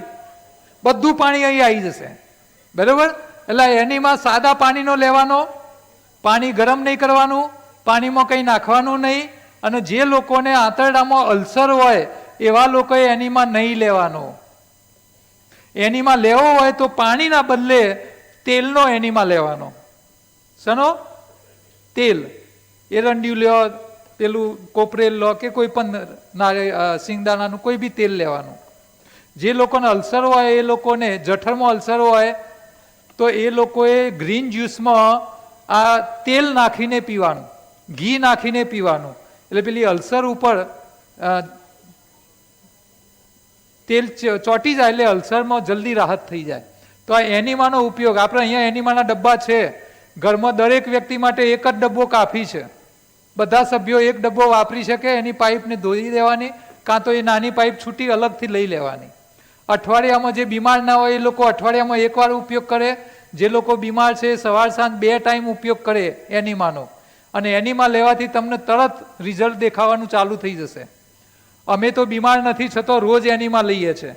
Speaker 1: બધું પાણી અહીં આવી જશે. બરાબર? એટલે એનીમાં સાદા પાણીનો લેવાનો, પાણી ગરમ નહીં કરવાનું, પાણીમાં કંઈ નાખવાનું નહીં. અને જે લોકોને આંતરડામાં અલ્સર હોય એવા લોકોએ એનીમાં નહીં લેવાનો. એનીમાં લેવો હોય તો પાણીના બદલે તેલનો એનીમાં લેવાનો. શેનો? તેલ. એરંડિયું લો, પેલું કોપરેલ લો, કે કોઈ પણ સિંગદાણાનું કોઈ બી તેલ લેવાનું. જે લોકોને અલ્સર હોય એ લોકોને, જઠરમાં અલ્સર હોય તો એ લોકોએ ગ્રીન જ્યુસમાં આ તેલ નાખીને પીવાનું, ઘી નાખીને પીવાનું. એટલે પેલી અલ્સર ઉપર તેલ ચોંટી જાય એટલે અલ્સરમાં જલ્દી રાહત થઈ જાય. તો આ એનીમાનો ઉપયોગ, આપણે અહીંયા એનીમાના ડબ્બા છે ઘરમાં, દરેક વ્યક્તિ માટે એક જ ડબ્બો કાફી છે. બધા સભ્યો એક ડબ્બો વાપરી શકે. એની પાઇપને ધોઈ દેવાની, કાં તો એ નાની પાઇપ છૂટી અલગથી લઈ લેવાની. અઠવાડિયામાં જે બીમાર ના હોય એ લોકો અઠવાડિયામાં એકવાર ઉપયોગ કરે. જે લોકો બીમાર છે સવાર સાંજ 2 ટાઈમ ઉપયોગ કરે એનીમાનો. અને એનીમા લેવાથી તમને તરત રિઝલ્ટ દેખાવાનું ચાલુ થઈ જશે. અમે તો બીમાર નથી છતાં રોજ એનીમા લઈએ છીએ.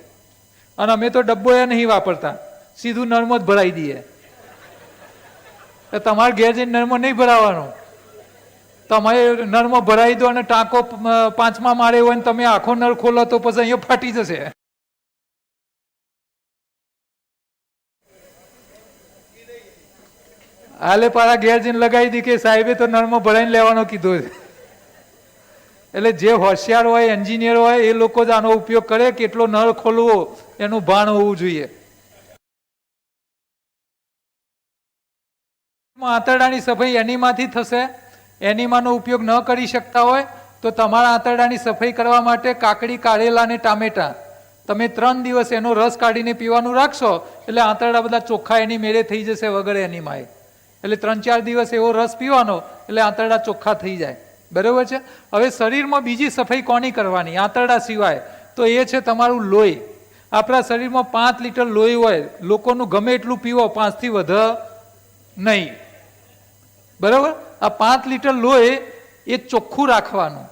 Speaker 1: અને અમે તો ડબ્બો એ નહીં વાપરતા, સીધું નળમાં જ ભરાઈ દઈએ. તમારે ઘેર જઈને નળમાં નહીં ભરાવાનો. તમે નળમાં ભરાઈ દો અને ટાંકો 5મા માળે હોય ને તમે આખો નળ ખોલો તો પછી અહીંયા ફાટી જશે. હાલે પાછા ઘેર જઈને લગાવી દી કે સાહેબે તો નળમાં ભરાઈને લેવાનો કીધો છે. એટલે જે હોશિયાર હોય, એન્જિનિયર હોય એ લોકો જ આનો ઉપયોગ કરે. કેટલો નળ ખોલવો એનું ભાન હોવું જોઈએ. આંતરડાની સફાઈ એનીમાંથી થશે. એનીમાનો ઉપયોગ ન કરી શકતા હોય તો તમારા આંતરડાની સફાઈ કરવા માટે કાકડી, કારેલા અને ટામેટા તમે 3 દિવસ એનો રસ કાઢીને પીવાનું રાખશો એટલે આંતરડા બધા ચોખ્ખા એની મેળે થઈ જશે વગર એનીમાએ. એટલે 3-4 દિવસ એવો રસ પીવાનો એટલે આંતરડા ચોખ્ખા થઈ જાય. બરાબર છે? હવે શરીરમાં બીજી સફાઈ કોની કરવાની આંતરડા સિવાય? તો એ છે તમારું લોહી. આપણા શરીરમાં 5 લીટર લોહી હોય. લોકોનું ગમે એટલું પીવો, 5 થી વધારે નહીં. બરાબર? આ 5 લીટર લોહી એ ચોખ્ખું રાખવાનું.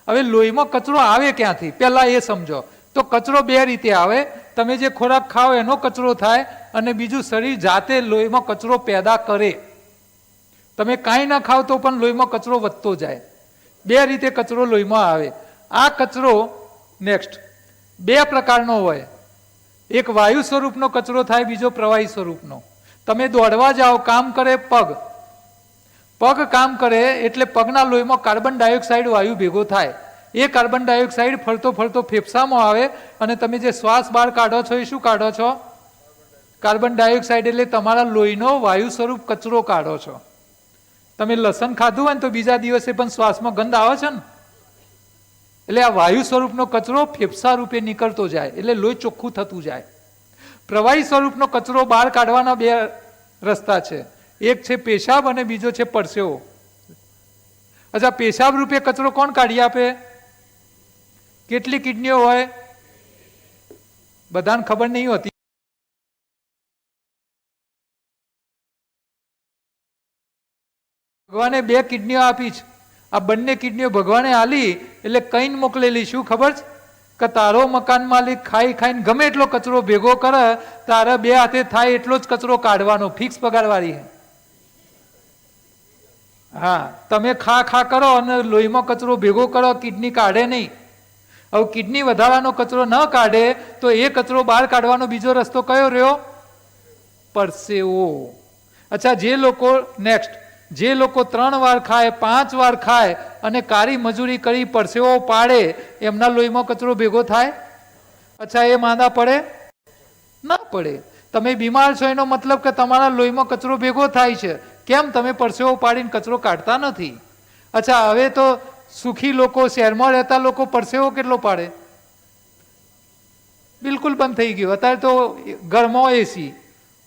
Speaker 1: હવે લોહીમાં કચરો આવે ક્યાંથી પહેલા એ સમજો. તો કચરો 2 રીતે આવે. તમે જે ખોરાક ખાઓ એનો કચરો થાય, અને બીજું શરીર જાતે લોહીમાં કચરો પેદા કરે. તમે કાંઈ ના ખાવ તો પણ લોહીમાં કચરો વધતો જાય. 2 રીતે કચરો લોહીમાં આવે. આ કચરો નેક્સ્ટ 2 પ્રકારનો હોય. એક વાયુ સ્વરૂપનો કચરો થાય, બીજો પ્રવાહી સ્વરૂપનો. તમે દોડવા જાઓ, કામ કરે પગ, પગ કામ કરે એટલે પગના લોહીમાં કાર્બન ડાયોક્સાઇડ વાયુ ભેગો થાય. એ કાર્બન ડાયોક્સાઇડ ફરતો ફરતો ફેફસામાં આવે અને તમે જે શ્વાસ બહાર કાઢો છો એ શું કાઢો છો? Carbon dioxide. એટલે તમારા લોહીનો વાયુ સ્વરૂપ કચરો કાઢો છો. તમે લસણ ખાધું હોય ને તો બીજા દિવસે પણ શ્વાસમાં ગંધ આવે છે ને, એટલે આ વાયુ સ્વરૂપનો કચરો ફેફસા રૂપે નીકળતો જાય એટલે લોહી ચોખ્ખું થતું જાય. પ્રવાહી સ્વરૂપનો કચરો બહાર કાઢવાના બે રસ્તા છે, એક છે પેશાબ અને બીજો છે પરસેવો. અચ્છા, પેશાબ રૂપે કચરો કોણ કાઢી આપે? કેટલી કિડનીઓ હોય? બધાને ખબર નહીં હોતી. ભગવાને બે કિડનીઓ આપી છે. આ બંને કિડનીઓ ભગવાને આલી એટલે કઈ મોકલેલી, શું ખબર છે? કે તારો મકાન માલિક ખાઈ ખાઈને ગમે એટલો કચરો ભેગો કરે, તારા બે હાથે થાય એટલો જ કચરો કાઢવાનો, ફિક્સ પગારવાળી. હા, તમે ખા કરો અને લોહીમાં કચરો ભેગો કરો, કિડની કાઢે નહીં. હવે કિડની વધારાનો કચરો ન કાઢે તો એ કચરો બહાર કાઢવાનો બીજો રસ્તો કયો રહ્યો? પરસેવો. અચ્છા, જે લોકો નેક્સ્ટ જે લોકો 3 વાર ખાય, 5 વાર ખાય અને કાળી મજૂરી કરી પરસેવો પાડે, એમના લોહીમાં કચરો ભેગો થાય? અચ્છા, એ માંદા પડે? ના પડે. તમે બીમાર છો એનો મતલબ કે તમારા લોહીમાં કચરો ભેગો થાય છે. કેમ? તમે પરસેવો પાડીને કચરો કાઢતા નથી. અચ્છા, હવે તો સુખી લોકો, શહેરમાં રહેતા લોકો પરસેવો કેટલો પાડે? બિલકુલ બંધ થઈ ગયું. અત્યારે તો ઘરમાં એસી,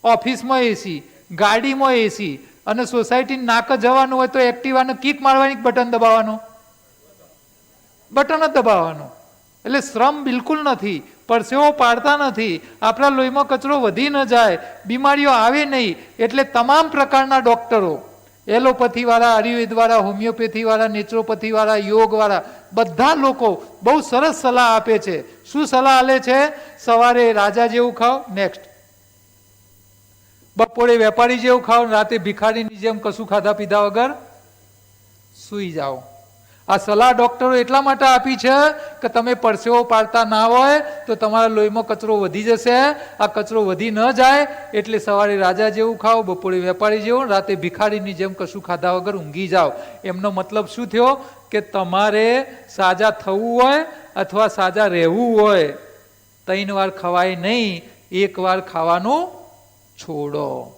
Speaker 1: ઓફિસમાં એસી, ગાડીમાં એસી, અને સોસાયટી નાક જવાનું હોય તો એક્ટિવાને કિક મારવાની, બટન દબાવવાનું, બટન જ દબાવવાનું. એટલે શ્રમ બિલકુલ નથી, પરસેવો પાડતા નથી, આપણા લોહીમાં કચરો વધી ન જાય, બીમારીઓ આવે નહીં. એટલે તમામ પ્રકારના ડોક્ટરો, એલોપેથી વાળા, આયુર્વેદ વાળા, હોમિયોપેથી વાળા, નેચરોપેથી વાળા, યોગ વાળા, બધા લોકો બહુ સરસ સલાહ આપે છે. શું સલાહ આલે છે? સવારે રાજા જેવું ખાઓ, નેક્સ્ટ બપોરે વેપારી જેવું ખાઓ, રાતે ભિખારીની જેમ કશું ખાધા પીધા વગર સુઈ જાઓ. આ સલાહ ડોક્ટરો એટલા માટે આપી છે કે તમે પરસેવો પાડતા ના હોય તો તમારા લોહીમાં કચરો વધી જશે. આ કચરો વધી ન જાય એટલે સવારે રાજા જેવું ખાઓ, બપોરે વેપારી જેવું, રાતે ભિખારીની જેમ કશું ખાધા વગર ઊંઘી જાઓ. એમનો મતલબ શું થયો? કે તમારે સાજા થવું હોય અથવા સાજા રહેવું હોય 3 વાર ખવાય નહીં, 1 વાર ખાવાનું છોડો.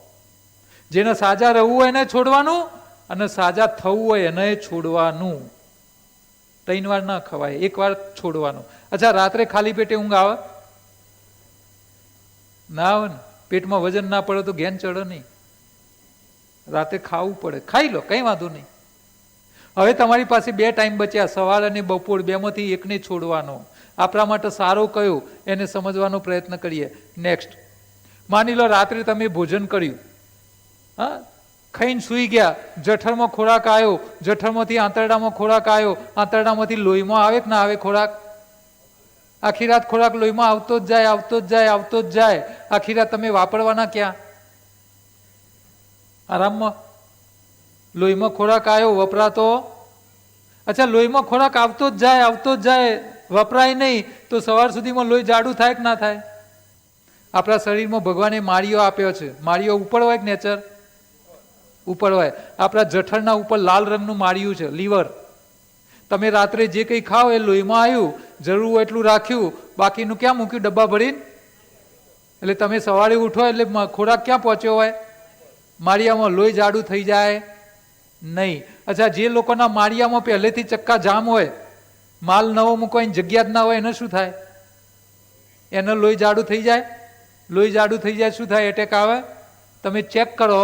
Speaker 1: જેને સાજા રહેવું હોય એને છોડવાનું અને સાજા થવું હોય એને છોડવાનું. 3 વાર ના ખવાય, 1 વાર છોડવાનું. અચ્છા, રાત્રે ખાલી પેટે ઊંઘ આવે? ના આવે ને. પેટમાં વજન ના પડે તો ઘેન ચડે નહીં. રાતે ખાવું પડે, ખાઈ લો, કઈ વાંધો નહીં. હવે તમારી પાસે 2 ટાઈમ બચ્યા, સવાર અને બપોર, બેમાંથી એકને છોડવાનો. આપણા માટે સારો કયો એને સમજવાનો પ્રયત્ન કરીએ. નેક્સ્ટ, માની લો રાત્રે તમે ભોજન કર્યું, હા, ખાઈને સૂઈ ગયા, જઠરમાં ખોરાક આવ્યો, જઠરમાંથી આંતરડામાં ખોરાક આવ્યો, આંતરડામાંથી લોહીમાં આવે કે ના આવે ખોરાક? આખી રાત ખોરાક લોહીમાં આવતો જ જાય, આવતો જ જાય, આવતો જ જાય. આખી રાત તમે વાપરવાના ક્યાં? આરામમાં. લોહીમાં ખોરાક આવ્યો, વપરાતો? અચ્છા, લોહીમાં ખોરાક આવતો જ જાય, આવતો જ જાય, વપરાય નહીં તો સવાર સુધીમાં લોહી જાડું થાય કે ના થાય? આપણા શરીરમાં ભગવાને માળીઓ આપ્યો છે. માળીઓ ઉપર હોય કે નેચર? ઉપર હોય. આપણા જઠરના ઉપર લાલ રંગનું માળિયું છે, લીવર. તમે રાત્રે જે કંઈ ખાઓ એ લોહીમાં આવ્યું, જરૂર હોય એટલું રાખ્યું, બાકીનું ક્યાં મૂક્યું? ડબ્બા ભરીને. એટલે તમે સવારે ઉઠો એટલે ખોરાક ક્યાં પહોંચ્યો હોય? માળિયામાં. લોહી જાડું થઈ જાય નહીં. અચ્છા, જે લોકોના માળિયામાં પહેલેથી ચક્કા જામ હોય, માલ નવો મૂકવાની જગ્યા જ ના હોય, એને શું થાય? એને લોહી જાડું થઈ જાય. લોહી જાડું થઈ જાય શું થાય? એટેક આવે. તમે ચેક કરો,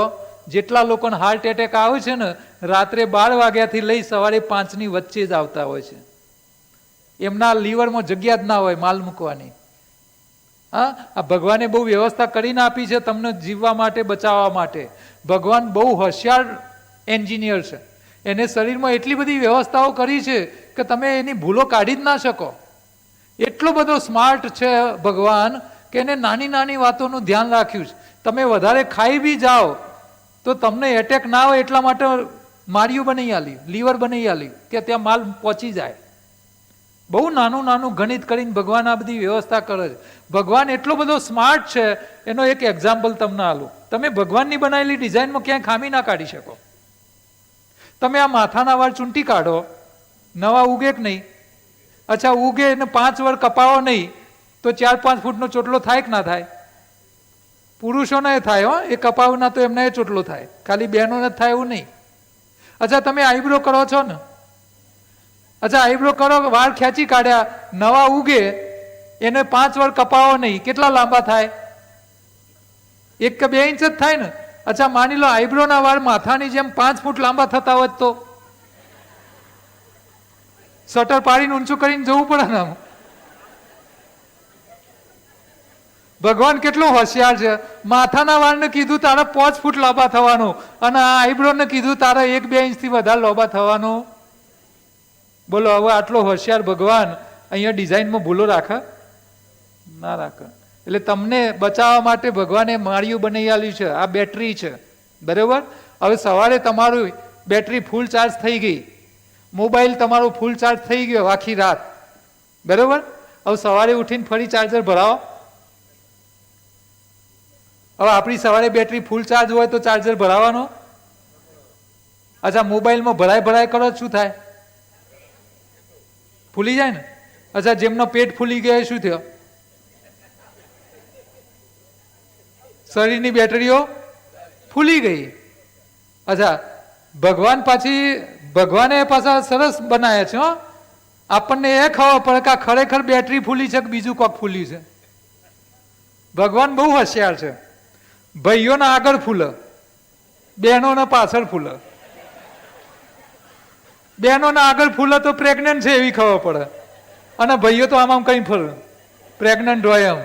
Speaker 1: જેટલા લોકોને હાર્ટ એટેક આવે છે ને, રાત્રે 12 વાગ્યાથી લઈ સવારે 5ની વચ્ચે જ આવતા હોય છે. એમના લીવરમાં જગ્યા જ ના હોય માલ મૂકવાની. હા, આ ભગવાને બહુ વ્યવસ્થા કરીને આપી છે તમને જીવવા માટે, બચાવવા માટે. ભગવાન બહુ હોશિયાર એન્જિનિયર છે. એને શરીરમાં એટલી બધી વ્યવસ્થાઓ કરી છે કે તમે એની ભૂલો કાઢી જ ના શકો. એટલો બધો સ્માર્ટ છે ભગવાન કે એને નાની નાની વાતોનું ધ્યાન રાખ્યું છે. તમે વધારે ખાઈ બી જાઓ તો તમને એટેક ના હોય એટલા માટે માળિયું બનાવી આલ્યું, લીવર બનાવી આલ્યું કે ત્યાં માલ પહોંચી જાય. બહુ નાનું નાનું ગણિત કરીને ભગવાન આ બધી વ્યવસ્થા કરે છે. ભગવાન એટલો બધો સ્માર્ટ છે, એનો એક એક્ઝામ્પલ તમને આલું. તમે ભગવાનની બનાવેલી ડિઝાઇનમાં ક્યાંય ખામી ના કાઢી શકો. તમે આ માથાના વાળ ચૂંટી કાઢો, નવા ઉગે કે નહીં? અચ્છા, ઉગે એને 5 વાર કપાવો નહીં તો 4-5 ફૂટનો ચોટલો થાય કે ના થાય? પુરુષોને થાય હો, એ કપાવના તો એમને ચોટલો થાય, ખાલી બહેનોને થાય એવું નહીં. અચ્છા, તમે આઈબ્રો કરો છો ને, અચ્છા આઈબ્રો કરો, વાળ ખેંચી કાઢ્યા, નવા ઉગે એને 5 વાર કપાવો નહીં, કેટલા લાંબા થાય? 1 કે 2 ઇંચ જ થાય ને. અચ્છા, માની લો આઈબ્રોના વાળ માથાની જેમ 5 ફૂટ લાંબા થતા હોત તો શટર પાડીને ઊંચું કરીને જવું પડે ને. ભગવાન કેટલો હોશિયાર છે. માથાના વાળને કીધું તારે 5 ફૂટ લાંબા થવાનું, અને આ આઈબ્રોને કીધું તારે 1-2 ઇંચથી વધારે લાંબા થવાનું. બોલો, હવે આટલો હોશિયાર ભગવાન અહીંયા ડિઝાઇનમાં ભૂલો રાખે? ના રાખે. એટલે તમને બચાવવા માટે ભગવાને માળિયું બનાવી આલ્યું છે. આ બેટરી છે, બરાબર? હવે સવારે તમારું બેટરી ફૂલ ચાર્જ થઈ ગઈ, મોબાઈલ તમારું ફૂલ ચાર્જ થઈ ગયો આખી રાત, બરાબર? હવે સવારે ઉઠીને ફરી ચાર્જર ભરાવો. હવે આપણી સવારે બેટરી ફૂલ ચાર્જ હોય તો ચાર્જર ભરાવાનો. અચ્છા, મોબાઈલમાં ભરાય કરો શું થાય? ફૂલી જાય ને. અચ્છા, જેમનો પેટ ફૂલી ગયો શું થયો? શરીરની બેટરીઓ ફૂલી ગઈ. અચ્છા, ભગવાને પાછા સરસ બનાવ્યા છે હો. આપણને એ ખબર પડે કે ખરેખર બેટરી ફૂલી છે કે બીજું કોક ફૂલ્યું છે. ભગવાન બહુ હોશિયાર છે. ભાઈઓના આગળ ફૂલે, બહેનોને પાછળ ફૂલે. બહેનોના આગળ ફૂલે તો પ્રેગ્નન્ટ છે એવી ખબર પડે, અને ભાઈઓ તો આમ કઈ ફરે, પ્રેગ્નન્ટ હોય એમ.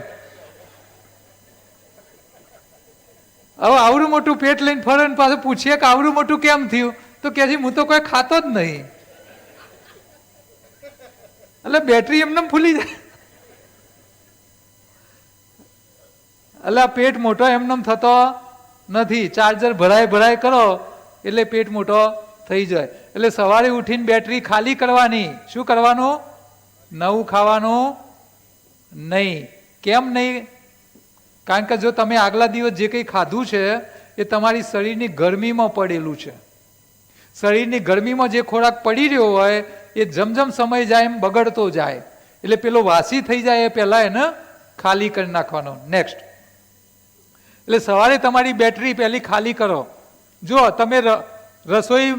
Speaker 1: હવે આવડું મોટું પેટ લઈને ફરે ને પાછું પૂછીએ કે આવડું મોટું કેમ થયું, તો કે છે હું તો કોઈ ખાતો જ નહીં. એટલે બેટરી એમને ફૂલી જાય. એટલે આ પેટ મોટો એમને થતો નથી. ચાર્જર ભરાય કરો એટલે પેટ મોટો થઈ જાય. એટલે સવારે ઉઠીને બેટરી ખાલી કરવાની. શું કરવાનું? નવું ખાવાનું નહીં. કેમ નહીં? કારણ કે જો તમે આગલા દિવસ જે કંઈ ખાધું છે એ તમારી શરીરની ગરમીમાં પડેલું છે. શરીરની ગરમીમાં જે ખોરાક પડી રહ્યો હોય એ જમજમ સમય જાય એમ બગડતો જાય. એટલે પેલો વાસી થઈ જાય એ પહેલા એને ખાલી કરી નાખવાનો. નેક્સ્ટ, એટલે સવારે તમારી બેટરી પહેલી ખાલી કરો. જો તમે રસોઈ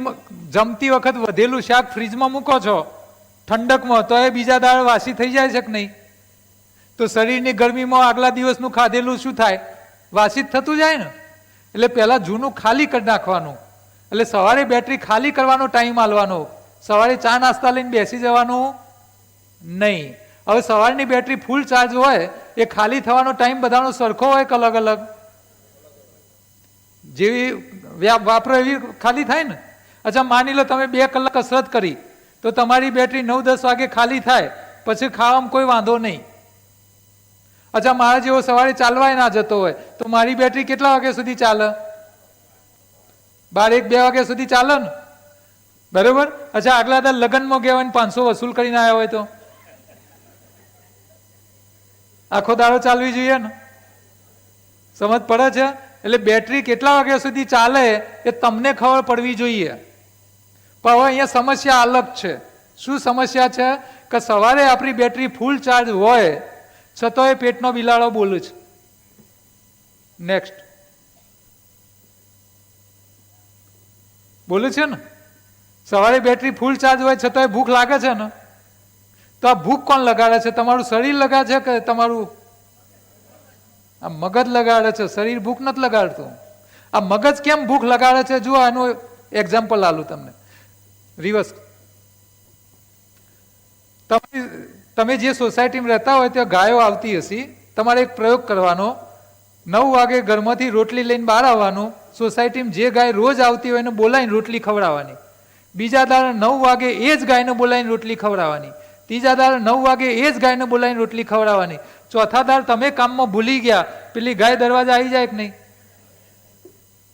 Speaker 1: જમતી વખત વધેલું શાક ફ્રીજમાં મૂકો છો ઠંડકમાં, તો એ બીજા દાડે વાસી થઈ જાય છે કે નહીં? તો શરીરની ગરમીમાં આગલા દિવસનું ખાધેલું શું થાય? વાસી જ થતું જાય ને. એટલે પહેલા જૂનું ખાલી કરી નાખવાનું. એટલે સવારે બેટરી ખાલી કરવાનો ટાઈમ આલવાનો. સવારે ચા નાસ્તા લઈને બેસી જવાનું નહીં. હવે સવારની બેટરી ફૂલ ચાર્જ હોય એ ખાલી થવાનો ટાઈમ બધાનો સરખો હોય કે અલગ અલગ? જેવી વાપરો એવી ખાલી થાય ને. અચ્છા, માની લો તમે 2 કલાક કસરત કરી તો તમારી બેટરી 9-10 વાગે ખાલી થાય, પછી ખાવામાં કોઈ વાંધો નહીં. અચ્છા, મારા જેવો સવારે ચાલવાય ના જતો હોય તો મારી બેટરી કેટલા વાગ્યા સુધી ચાલે? 12-1-2 વાગ્યા સુધી ચાલે ને, બરોબર? અચ્છા, આગલા દર લગ્નમાં ગયા હોય 500 વસૂલ કરીને આવ્યા હોય તો આખો દાડો ચાલવી જોઈએ ને. સમજ પડે છે? એટલે બેટરી કેટલા વાગ્યા સુધી ચાલે એ તમને ખબર પડવી જોઈએ. પણ હવે અહીંયા સમસ્યા અલગ છે. શું સમસ્યા છે? કે સવારે આપણી બેટરી ફૂલ ચાર્જ હોય છતાં એ પેટનો બિલાડો બોલે છે. નેક્સ્ટ, બોલે છે ને. સવારે બેટરી ફૂલ ચાર્જ હોય છતાં ભૂખ લાગે છે ને, તો આ ભૂખ કોણ લગાડે છે? તમારું શરીર લગાડે છે કે તમારું આ મગજ લગાડે છે? શરીર ભૂખ નથી લગાડતું. આ મગજ કેમ ભૂખ લગાડે છે? જુઓ, આનું એક્ઝામ્પલ આલું તમને. રિવર્સ, તમે જે સોસાયટીમાં રહેતા હોય ત્યાં ગાયો આવતી હશે. તમારે એક પ્રયોગ કરવાનો. 9 વાગે ઘરમાંથી રોટલી લઈને બહાર આવવાનું. સોસાયટીમાં જે ગાય રોજ આવતી હોય એને બોલાવીને રોટલી ખવડાવવાની. બીજા દાડે 9 વાગે એ જ ગાયને બોલાવીને રોટલી ખવડાવવાની. ત્રીજા દાડે 9 વાગે એ જ ગાયને બોલાવીને રોટલી ખવડાવવાની. ચોથા દાડ તમે કામમાં ભૂલી ગયા, પેલી ગાય દરવાજા આવી જાય કે નહીં?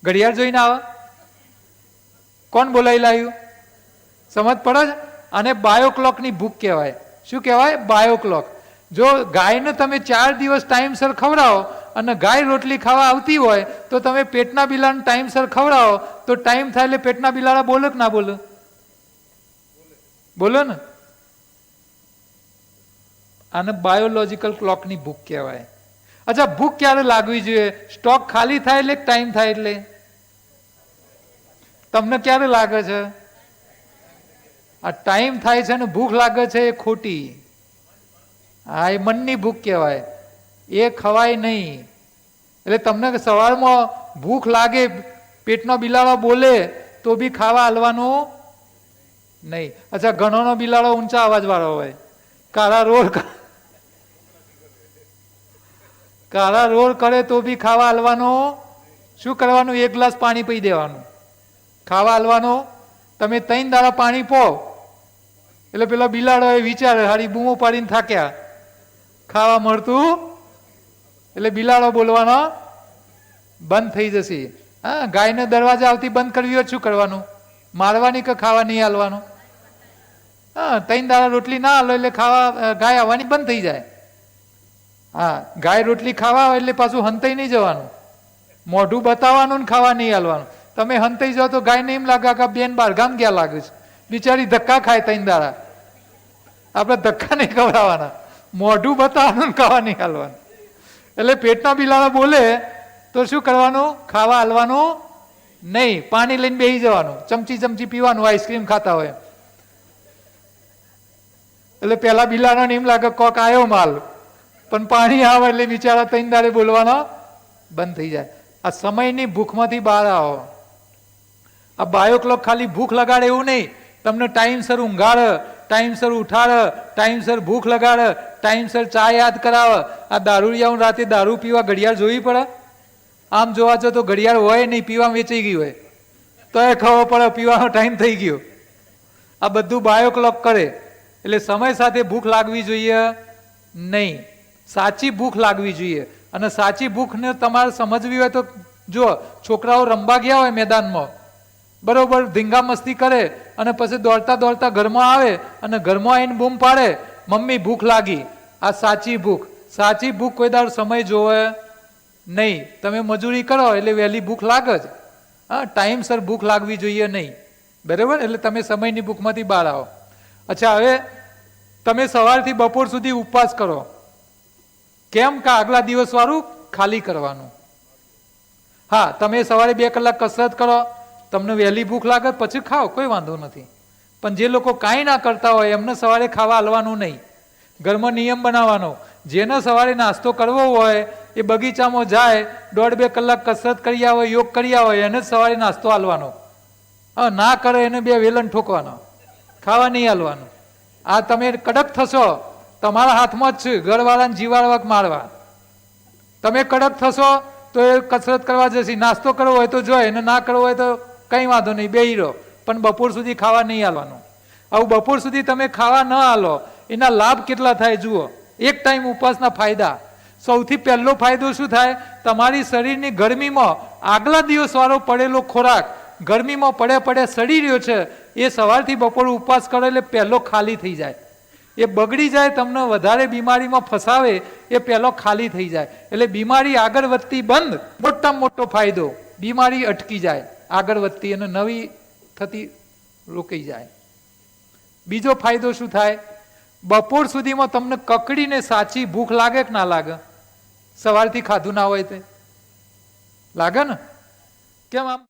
Speaker 1: ઘડિયાળ જોઈને આવે? કોણ બોલાવી લાવ્યું? સમજ પડે છે? અને બાયો ક્લોકની ભૂખ કહેવાય. શું કહેવાય? બાયોક્લોક. જો ગાયને તમે 4 દિવસ ટાઈમસર ખવડાવો અને ગાય રોટલી ખાવા આવતી હોય તો તમે પેટના બિલાડાને ટાઈમસર ખવડાવો તો ટાઈમ થાય એટલે પેટના બિલાડા બોલે કે ના બોલે? બોલો ને. આને બાયોલોજીકલ ક્લોકની ભૂખ કહેવાય. અચ્છા, ભૂખ ક્યારે લાગવી જોઈએ? સ્ટોક ખાલી થાય એટલે ટાઈમ થાય એટલે? તમને ક્યારે લાગે છે? આ ટાઈમ થાય છે ને ભૂખ લાગે છે એ ખોટી. હા, એ મનની ભૂખ કહેવાય, એ ખવાય નહીં. એટલે તમને સવારમાં ભૂખ લાગે, પેટનો બિલાડો બોલે તો બી ખાવા હાલવાનું નહીં. અચ્છા, ઘણોનો બિલાડો ઊંચા અવાજ વાળો હોય, કાળા રોડ કરે તો બી ખાવા હાલવાનું શું કરવાનું? 1 ગ્લાસ પાણી પી દેવાનું, ખાવા હાલવાનું. તમે 3 દાડા પાણી પો એટલે પેલા બિલાડો એ વિચારે હારી બૂમો પાડીને થાક્યા, ખાવા મળતું એટલે બિલાડો બોલવાનો બંધ થઈ જશે. હા, ગાયને દરવાજા આવતી બંધ કરવી હોય શું કરવાનું? મારવાની કે ખાવા નહીં હાલવાનું? હા, 3 દાડા રોટલી ના હાલો એટલે ખાવા ગાય આવવાની બંધ થઈ જાય. હા, ગાય રોટલી ખાવા આવે એટલે પાછું હંતાઈ નહીં જવાનું, મોઢું બતાવવાનું ને ખાવા નહીં હાલવાનું. તમે હંતાઈ જાઓ તો ગાયને એમ લાગે કે બેન બહાર ગામ ગયા લાગે છે, બિચારી ધક્કા ખાય 3 દાડા. આપણે ધક્કા નહીં ખવડાવવાના, મોઢું બતાવવાનું ખાવા નહીં હાલવાનું. એટલે પેટના બિલાડા બોલે તો શું કરવાનું? ખાવા હાલવાનું નહીં, પાણી લઈને બેસી જવાનું, ચમચી પીવાનું, આઈસ્ક્રીમ ખાતા હોય. એટલે પેલા બિલાડાને એમ લાગે કોક આવ્યો માલ, પણ પાણી આવે એટલે બિચારા 3 દાડે બોલવાનો બંધ થઈ જાય. આ સમયની ભૂખમાંથી બહાર આવો. આ બાયોક્લોક ખાલી ભૂખ લગાડે એવું નહીં, તમને ટાઈમસર ઊંઘાડે, ટાઈમસર ઉઠાડે, ટાઈમસર ભૂખ લગાડે, ટાઈમસર ચા યાદ કરાવે. આ દારૂડિયાઓ રાતે દારૂ પીવા ઘડિયાળ જોવી પડે? આમ જોવા જો તો ઘડિયાળ હોય નહીં, પીવા વેચાઈ ગઈ હોય તો એ ખબર પડે પીવાનો ટાઈમ થઈ ગયો. આ બધું બાયોક્લોક કરે. એટલે સમય સાથે ભૂખ લાગવી જોઈએ નહીં, સાચી ભૂખ લાગવી જોઈએ. અને સાચી ભૂખને તમારે સમજવી હોય તો જો છોકરાઓ રમવા ગયા હોય મેદાનમાં, બરોબર ધીંગા મસ્તી કરે અને પછી દોડતા દોડતા ઘરમાં આવે અને ઘરમાં આવીને બૂમ પાડે, મમ્મી ભૂખ લાગી. આ સાચી ભૂખ. સાચી ભૂખ કોઈ દાડો સમય જોવે નહીં. તમે મજૂરી કરો એટલે વહેલી ભૂખ લાગે જ. હા, ટાઈમસર ભૂખ લાગવી જોઈએ નહીં, બરાબર? એટલે તમે સમયની ભૂખમાંથી બહાર આવો. અચ્છા, હવે તમે સવારથી બપોર સુધી ઉપવાસ કરો. કેમ? કે આગલા દિવસ વાળું ખાલી કરવાનું. હા, તમે સવારે 2 કલાક કસરત કરો, તમને વહેલી ભૂખ લાગે પછી ખાઓ, કોઈ વાંધો નથી. પણ જે લોકો કાંઈ ના કરતા હોય એમને સવારે ખાવા હાલવાનું નહીં. ઘરમાં નિયમ બનાવવાનો, જેને સવારે નાસ્તો કરવો હોય એ બગીચામાં જાય, 1.5-2 કલાક કસરત કરી આવે, યોગ કરી આવે, એને જ સવારે નાસ્તો હાલવાનો. હા, ના કરે એને 2 વેલણ ઠોકવાનો, ખાવા નહીં હાલવાનું. આ તમે કડક થશો, તમારા હાથમાં જ છે ઘરવાળાને જીવાડવા મારવા. તમે કડક થશો તો એ કસરત કરવા જશે, નાસ્તો કરવો હોય તો જોઈએ, એને ના કરવો હોય તો કંઈ વાંધો નહીં, બેહી રહો, પણ બપોર સુધી ખાવા નહીં હાલવાનું. આવું બપોર સુધી તમે ખાવા ન હાલો એના લાભ કેટલા થાય જુઓ. એક ટાઈમ ઉપવાસના ફાયદા. સૌથી પહેલો ફાયદો શું થાય? તમારી શરીરની ગરમીમાં આગલા દિવસ વાળો પડેલો ખોરાક ગરમીમાં પડે સડી રહ્યો છે, એ સવારથી બપોર ઉપવાસ કરે એટલે પહેલો ખાલી થઈ જાય. એ બગડી જાય, તમને વધારે બીમારીમાં ફસાવે એ પહેલો ખાલી થઈ જાય. એટલે બીમારી આગળ વધતી બંધ. મોટામાં મોટો ફાયદો, બીમારી અટકી જાય આગળ વધતી અને નવી થતી રોકાઈ જાય. બીજો ફાયદો શું થાય? બપોર સુધીમાં તમને કકડીને સાચી ભૂખ લાગે કે ના લાગે? સવારથી ખાધું ના હોય તે લાગે ને? કેમ આમ